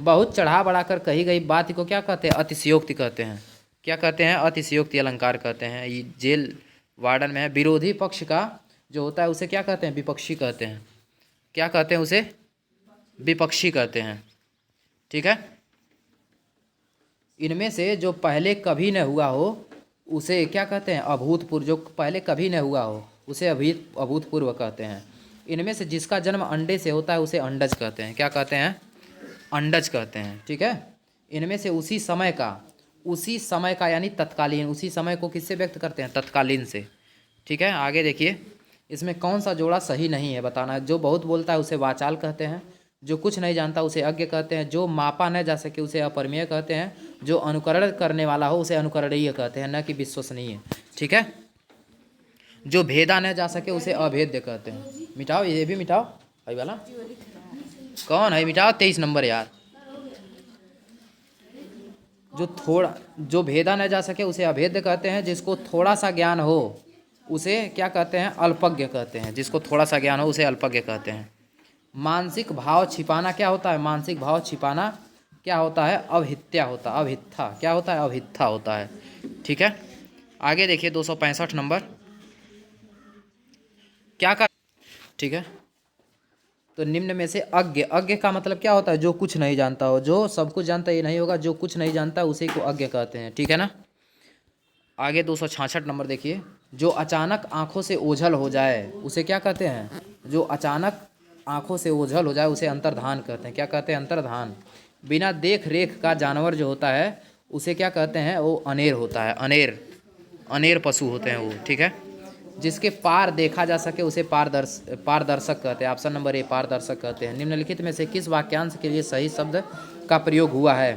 बहुत चढ़ा बढ़ाकर कही गई बात को क्या कहते हैं? अतिशयोक्ति कहते हैं। क्या कहते हैं? अतिशयोक्ति अलंकार कहते हैं। ये जेल वार्डन में है। विरोधी पक्ष का जो होता है उसे क्या कहते हैं? विपक्षी कहते हैं। क्या कहते हैं उसे? विपक्षी कहते हैं, ठीक है। इनमें से जो पहले कभी न हुआ हो उसे क्या कहते हैं? अभूतपूर्व। जो पहले कभी न हुआ हो उसे अभूतपूर्व कहते हैं। इनमें से जिसका जन्म अंडे से होता है उसे अंडज कहते हैं। क्या कहते हैं? अंडज कहते हैं, ठीक है। इनमें से उसी समय का यानी तत्कालीन, उसी समय को किससे व्यक्त करते हैं? तत्कालीन से, ठीक है। आगे देखिए, इसमें कौन सा जोड़ा सही नहीं है बताना है। जो बहुत बोलता है उसे वाचाल कहते हैं, जो कुछ नहीं जानता उसे अज्ञ कहते हैं, जो मापा न जा सके उसे अपरिमेय कहते हैं, जो अनुकरण करने वाला हो उसे अनुकरणीय कहते हैं, न कि विश्वसनीय, ठीक है। जो भेदा न जा सके उसे अभेद्य कहते हैं। मिटाओ, ये भी मिटाओ भाई वाला। कौन है? मिटाओ 23 नंबर यार। जो भेदा न जा सके उसे अभेद्य कहते हैं। जिसको थोड़ा सा ज्ञान हो उसे क्या कहते हैं? अल्पज्ञ कहते हैं। जिसको थोड़ा सा ज्ञान हो उसे अल्पज्ञ कहते हैं। मानसिक भाव छिपाना क्या होता है? मानसिक भाव छिपाना क्या होता है? अभित्या होता है, अभित्था। क्या होता है? अभित्था होता है, ठीक है। आगे देखिए 265 नंबर। क्या कर, ठीक है। तो निम्न में से अज्ञ, अज्ञ का मतलब क्या होता है? जो कुछ नहीं जानता हो। जो सब कुछ जानता है ये नहीं होगा, जो कुछ नहीं जानता उसी को अज्ञ कहते हैं, ठीक है ना। आगे 266 नंबर देखिए। जो अचानक आंखों से ओझल हो जाए उसे क्या कहते हैं? जो अचानक आंखों से ओझल हो जाए उसे अंतर्धान कहते हैं। क्या कहते हैं? अंतर्धान। बिना देख रेख का जानवर जो होता है उसे क्या कहते हैं? वो अनेर होता है, अनेर, अनेर पशु होते हैं वो, ठीक है। जिसके पार देखा जा सके उसे पारदर्शक कहते हैं। ऑप्शन नंबर ए, पारदर्शक कहते हैं। निम्नलिखित में से किस वाक्यांश के लिए सही शब्द का प्रयोग हुआ है?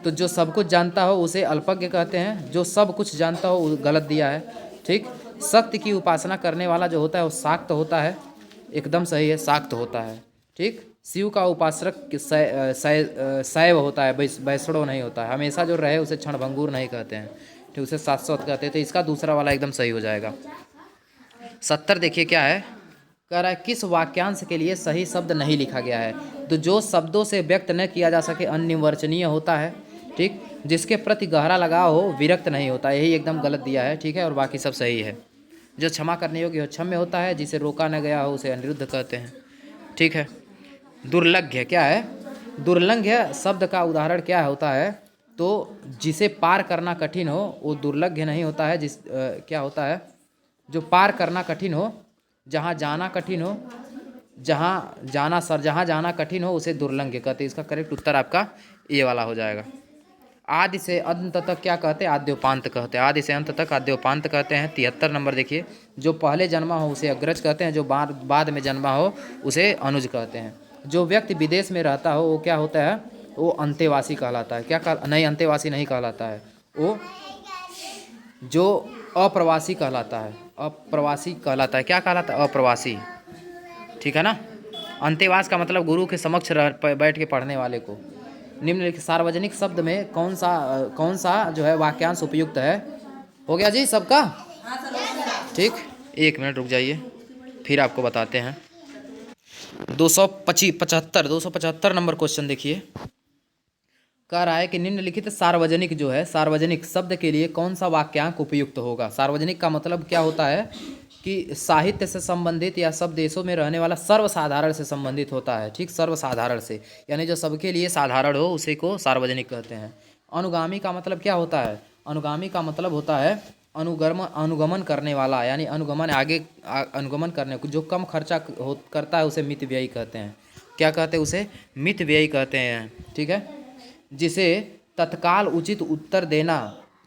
तो जो सब कुछ जानता हो उसे अल्पज्ञ कहते हैं, जो सब कुछ जानता हो वो गलत दिया है, ठीक। शक्ति की उपासना करने वाला जो होता है वो शाक्त होता है, एकदम सही है, शाक्त होता है, ठीक। शिव का उपासक शैव होता है, वैष्णव नहीं होता है। हमेशा जो रहे उसे क्षणभंगुर नहीं कहते हैं, ठीक, उसे शाश्वत कहते हैं। तो इसका दूसरा वाला एकदम सही हो जाएगा। 70 देखिए क्या है, कह रहा है किस वाक्यांश के लिए सही शब्द नहीं लिखा गया है? तो जो शब्दों से व्यक्त न किया जा सके अनिर्वचनीय होता है, ठीक। जिसके प्रति गहरा लगाव हो विरक्त नहीं होता, यही एकदम गलत दिया है, ठीक है। और बाकी सब सही है। जो क्षमा करने योग्य हो क्षम्य होता है, जिसे रोका न गया हो उसे अनिरुद्ध कहते हैं, ठीक है। दुर्लंघ्य क्या है? दुर्लंघ्य शब्द का उदाहरण क्या होता है? तो जिसे पार करना कठिन हो वो दुर्लंघ्य नहीं होता है। क्या होता है? जो पार करना कठिन हो, जहाँ जाना कठिन हो, जहाँ जाना कठिन हो उसे दुर्लंघ्य कहते हैं। इसका करेक्ट उत्तर आपका ये वाला हो जाएगा। आदि से अंत तक क्या कहते हैं? आद्योपांत कहते हैं। आदि से अंत तक आद्योपांत कहते हैं। 73 नंबर देखिए। जो पहले जन्मा हो उसे अग्रज कहते हैं, जो बाद में जन्मा हो उसे अनुज कहते हैं। जो व्यक्ति विदेश में रहता हो वो क्या होता है? वो अंतेवासी कहलाता है। क्या नहीं, अंतेवासी नहीं कहलाता है, वो जो अप्रवासी कहलाता है, अप्रवासी कहलाता है। क्या कहलाता है? अप्रवासी, ठीक है ना। अंतेवास का मतलब गुरु के समक्ष बैठ के पढ़ने वाले को। निम्नलिखित सार्वजनिक शब्द में कौन सा जो है वाक्यांश उपयुक्त है? हो गया जी सबका, ठीक। 1 मिनट रुक जाइए, फिर आपको बताते हैं। 275 नंबर क्वेश्चन देखिए। कह रहा है कि निम्नलिखित सार्वजनिक जो है, सार्वजनिक शब्द के लिए कौन सा वाक्यांश उपयुक्त होगा? सार्वजनिक का मतलब क्या होता है कि साहित्य से संबंधित या सब देशों में रहने वाला सर्वसाधारण से संबंधित होता है, ठीक। सर्वसाधारण से यानी जो सबके लिए साधारण हो उसी को सार्वजनिक कहते हैं। अनुगामी का मतलब क्या होता है? अनुगामी का मतलब होता है अनुगमन करने वाला, यानी अनुगमन करने को जो कम खर्चा करता है उसे मित व्ययी कहते हैं। क्या कहते हैं? उसे मित व्ययी कहते हैं, ठीक है। जिसे तत्काल उचित उत्तर देना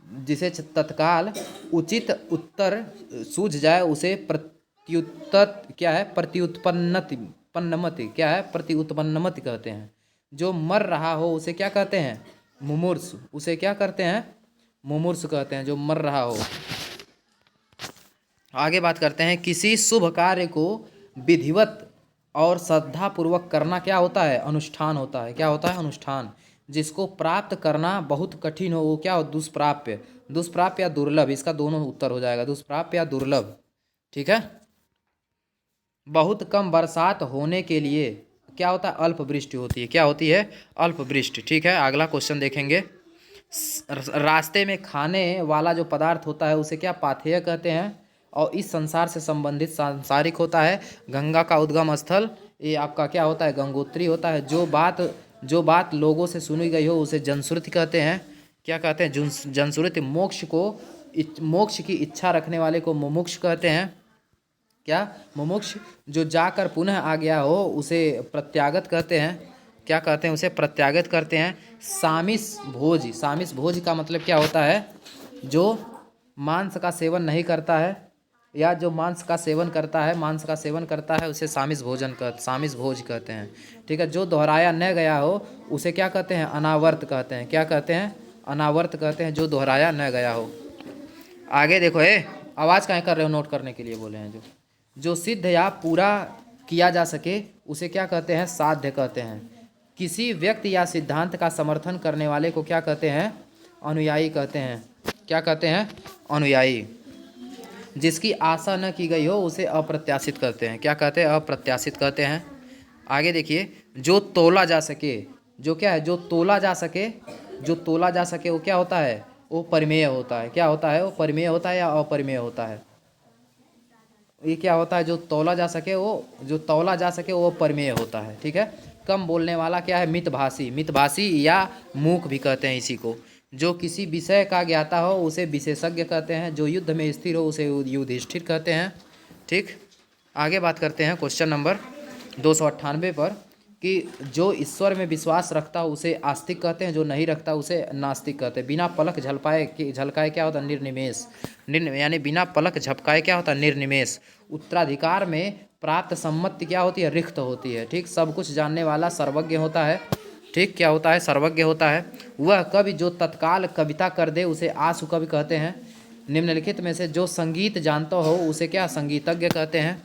जिसे तत्काल उचित उत्तर सूझ जाए उसे प्रत्युत्तर क्या है, प्रत्युत्पन्नमति क्या है, प्रत्युत्पन्नमति कहते हैं। जो मर रहा हो उसे क्या कहते हैं, मुमूर्षु। उसे क्या करते हैं, मुमूर्षु कहते हैं, जो मर रहा हो। आगे बात करते हैं, किसी शुभ कार्य को विधिवत और श्रद्धापूर्वक करना क्या होता है, अनुष्ठान होता है। क्या होता है, अनुष्ठान। जिसको प्राप्त करना बहुत कठिन हो वो क्या हो, दुष्प्राप्य। दुष्प्राप्य या दुर्लभ, इसका दोनों उत्तर हो जाएगा, दुष्प्राप्य या दुर्लभ। ठीक है। बहुत कम बरसात होने के लिए क्या होता है, अल्प वृष्टि होती है। क्या होती है, अल्प वृष्टि। ठीक है, अगला क्वेश्चन देखेंगे। रास्ते में खाने वाला जो पदार्थ होता है उसे क्या पाथेय कहते हैं, और इस संसार से संबंधित सांसारिक होता है। गंगा का उद्गम स्थल ये आपका क्या होता है, गंगोत्री होता है। जो बात लोगों से सुनी गई हो उसे जनश्रुति कहते हैं। क्या कहते हैं, जनश्रुति। मोक्ष की इच्छा रखने वाले को मुमुक्ष कहते हैं। क्या, मुमुक्ष। जो जाकर पुनः आ गया हो उसे प्रत्यागत कहते हैं। क्या कहते हैं, उसे प्रत्यागत करते हैं। सामिस भोज। सामिस भोज का मतलब क्या होता है, जो मांस का सेवन नहीं करता है, या जो मांस का सेवन करता है उसे सामिस भोज कहते हैं। ठीक है। जो दोहराया न गया हो उसे क्या कहते हैं, अनावर्त कहते हैं। क्या कहते हैं, अनावर्त कहते हैं, जो दोहराया न गया हो। आगे देखो, आवाज़ काहे कर रहे हो, नोट करने के लिए बोले हैं। जो सिद्ध या पूरा किया जा सके उसे क्या कहते हैं, साध्य कहते हैं। किसी व्यक्ति या सिद्धांत का समर्थन करने वाले को क्या कहते हैं, अनुयायी कहते हैं। क्या कहते हैं, अनुयायी। जिसकी आशा न की गई हो उसे अप्रत्याशित कहते हैं। क्या कहते हैं, अप्रत्याशित कहते हैं। आगे देखिए, जो तोला जा सके, जो क्या है, जो तोला जा सके वो क्या होता है, वो परिमेय होता है। क्या होता है, वो परिमेय होता है या अपरिमेय होता है। ये क्या होता है, जो तौला जा सके वो परिमेय होता है। ठीक है। कम बोलने वाला क्या है, मितभाषी या मूक भी कहते हैं इसी को। जो किसी विषय का ज्ञाता हो उसे विशेषज्ञ कहते हैं। जो युद्ध में स्थिर हो उसे युधिष्ठिर कहते हैं। ठीक। आगे बात करते हैं क्वेश्चन नंबर 298 पर, कि जो ईश्वर में विश्वास रखता हो उसे आस्तिक कहते हैं, जो नहीं रखता उसे नास्तिक कहते हैं। बिना पलक झलकाए क्या होता है, निर्निमेष। यानी बिना पलक झपकाए क्या होता है, निर्निमेष। उत्तराधिकार में प्राप्त सम्मति क्या होती है, रिक्त होती है। ठीक। सब कुछ जानने वाला सर्वज्ञ होता है। ठीक। क्या होता है, सर्वज्ञ होता है। वह कवि जो तत्काल कविता कर दे उसे आशु कवि कहते हैं। निम्नलिखित में से जो संगीत जानता हो उसे क्या, संगीतज्ञ कहते हैं।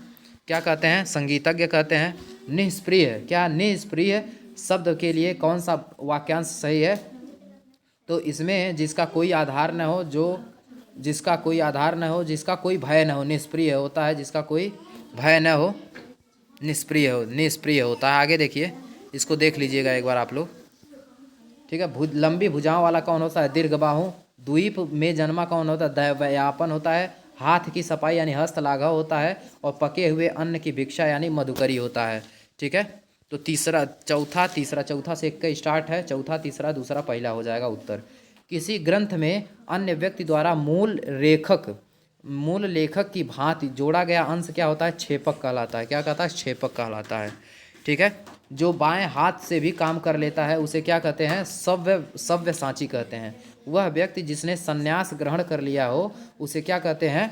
क्या कहते हैं, संगीतज्ञ कहते हैं। निष्प्रिय, क्या, निष्प्रिय शब्द के लिए कौन सा वाक्यांश सही है, तो इसमें जिसका कोई आधार न हो, जिसका कोई भय न हो, निष्प्रिय होता है। जिसका कोई भय न हो, निष्प्रिय होता है। आगे देखिए, इसको देख लीजिएगा एक बार आप लोग। ठीक है। लंबी भुजाओं वाला कौन होता है, दीर्घबाहु। द्वीप में जन्मा कौन होता है, दैवयापन होता है। हाथ की सफाई यानी हस्तलाघव होता है। और पके हुए अन्न की भिक्षा यानी मधुकरी होता है। ठीक है। तो चौथा से 1 का स्टार्ट है। चौथा, तीसरा, दूसरा, पहला हो जाएगा उत्तर। किसी ग्रंथ में अन्य व्यक्ति द्वारा मूल लेखक की भांति जोड़ा गया अंश क्या होता है, छेपक कहलाता है। क्या कहता है, छेपक कहलाता है। ठीक है। जो बाएं हाथ से भी काम कर लेता है उसे क्या कहते हैं, सव्यसाची कहते हैं। वह व्यक्ति जिसने संन्यास ग्रहण कर लिया हो उसे क्या कहते हैं,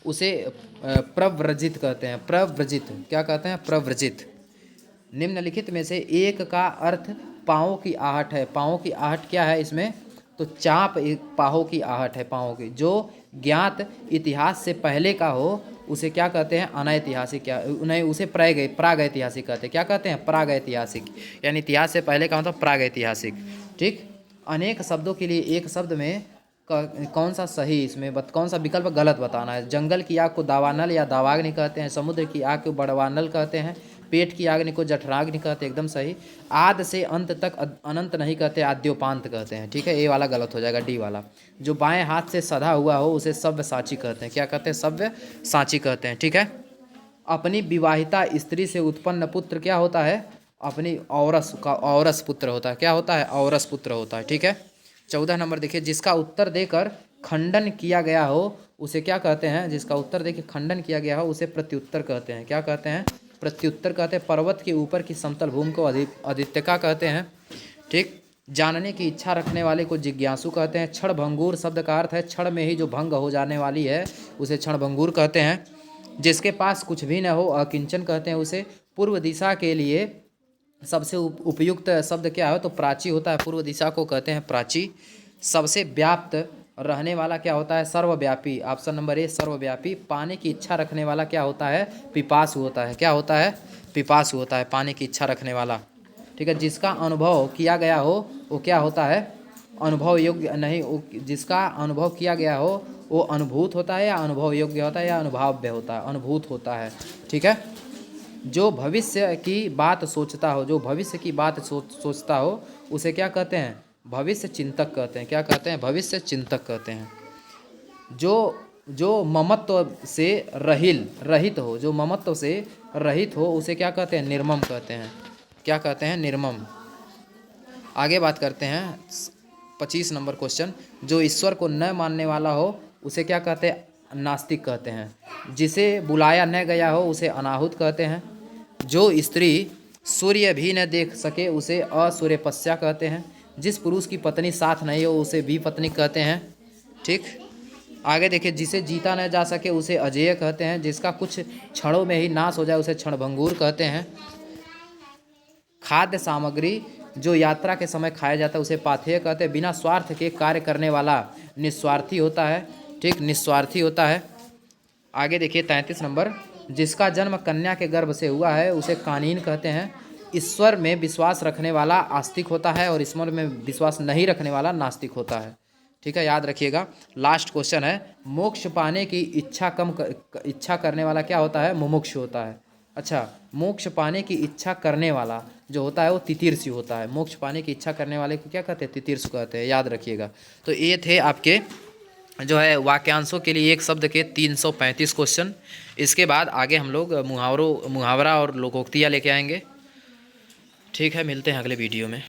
उसे प्रव्रजित कहते हैं। प्रव्रजित, क्या कहते हैं, प्रव्रजित। निम्नलिखित में से एक का अर्थ पाँवों की आहट है। पाँवों की आहट क्या है इसमें, तो चाप एक पाँवों की आहट है, पाँवों की। जो ज्ञात इतिहास से पहले का हो उसे क्या कहते हैं, अनैतिहासिक। क्या उन्हें, उसे प्रागैतिहासिक कहते हैं। क्या कहते हैं, प्रागैतिहासिक। यानी इतिहास से पहले का मतलब प्रागैतिहासिक। ठीक। अनेक शब्दों के लिए एक शब्द में कौन सा सही, इसमें कौन सा विकल्प गलत बताना है। जंगल की आग को दावानल या दावाग्नि कहते हैं। समुद्र की आग को बड़वानल कहते हैं। पेट की अग्नि को जठराग्नि कहते हैं, एकदम सही। आद से अंत तक अनंत नहीं कहते, आद्योपांत कहते हैं। ठीक है। ये वाला गलत हो जाएगा, डी वाला। जो बाएं हाथ से सधा हुआ हो उसे सव्यसाची कहते हैं। क्या कहते हैं, सव्यसाची कहते हैं। ठीक है। अपनी विवाहिता स्त्री से उत्पन्न पुत्र क्या होता है, अपनी औरस पुत्र होता है। क्या होता है, औरस पुत्र होता है। ठीक है। 14 नंबर देखिए, जिसका उत्तर देकर खंडन किया गया हो उसे क्या कहते हैं, जिसका उत्तर देकर खंडन किया गया हो उसे प्रत्युत्तर कहते हैं। क्या कहते हैं, प्रत्युत्तर कहते हैं। पर्वत के ऊपर की समतल भूमि को आदित्यका कहते हैं। ठीक। जानने की इच्छा रखने वाले को जिज्ञासु कहते हैं। क्षणभंगुर शब्द का अर्थ है क्षण में ही जो भंग हो जाने वाली है उसे क्षणभंगुर कहते हैं। जिसके पास कुछ भी न हो अकिंचन कहते हैं उसे। पूर्व दिशा के लिए सबसे उपयुक्त शब्द क्या है तो प्राची होता है, पूर्व दिशा को कहते हैं प्राची। सबसे व्याप्त रहने वाला क्या होता है सर्वव्यापी, ऑप्शन नंबर ए सर्वव्यापी। पाने की इच्छा रखने वाला क्या होता है पिपासु होता है, क्या होता है पिपासु होता है, पाने की इच्छा रखने वाला। ठीक है, जिसका अनुभव किया गया हो वो क्या होता है अनुभव योग्य नहीं, जिसका अनुभव किया गया हो वो अनुभूत होता है या अनुभव योग्य होता है या अनुभव्य होता है, अनुभूत होता है। ठीक है, जो भविष्य की बात सोचता हो, जो भविष्य की बात सोचता हो उसे क्या कहते हैं भविष्य चिंतक कहते हैं, क्या कहते हैं भविष्य चिंतक कहते हैं। जो ममत्व से रहित हो, जो ममत्व से रहित हो उसे क्या कहते हैं निर्मम कहते हैं, क्या कहते हैं निर्मम। आगे बात करते हैं 25 नंबर क्वेश्चन। जो ईश्वर को न मानने वाला हो उसे क्या कहते हैं नास्तिक कहते हैं। जिसे बुलाया न गया हो उसे अनाहुत कहते हैं। जो स्त्री सूर्य भी न देख सके उसे असूर्यपस्या कहते हैं। जिस पुरुष की पत्नी साथ नहीं हो उसे विपत्नी कहते हैं। ठीक, आगे देखिए, जिसे जीता न जा सके उसे अजेय कहते हैं। जिसका कुछ क्षणों में ही नाश हो जाए उसे क्षणभंगुर कहते हैं। खाद्य सामग्री जो यात्रा के समय खाया जाता है उसे पाथेय कहते हैं। बिना स्वार्थ के कार्य करने वाला निस्वार्थी होता है। ठीक, निस्वार्थी होता है। आगे देखिए 33 नंबर। जिसका जन्म कन्या के गर्भ से हुआ है उसे कानीन कहते हैं। ईश्वर में विश्वास रखने वाला आस्तिक होता है और ईश्वर में विश्वास नहीं रखने वाला नास्तिक होता है। ठीक है, याद रखिएगा। लास्ट क्वेश्चन है, मोक्ष पाने की इच्छा करने वाला क्या होता है मुमुक्षु होता है। अच्छा, मोक्ष पाने की इच्छा करने वाला जो होता है वो तितीर्षु होता है। मोक्ष पाने की इच्छा करने वाले को क्या कहते हैं तितीर्षु कहते हैं, याद रखिएगा। तो ये थे आपके जो है वाक्यांशों के लिए एक शब्द के 335 क्वेश्चन। इसके बाद आगे हम लोग मुहावरा और लोकोक्तियाँ लेके आएंगे। ठीक है, मिलते हैं अगले वीडियो में।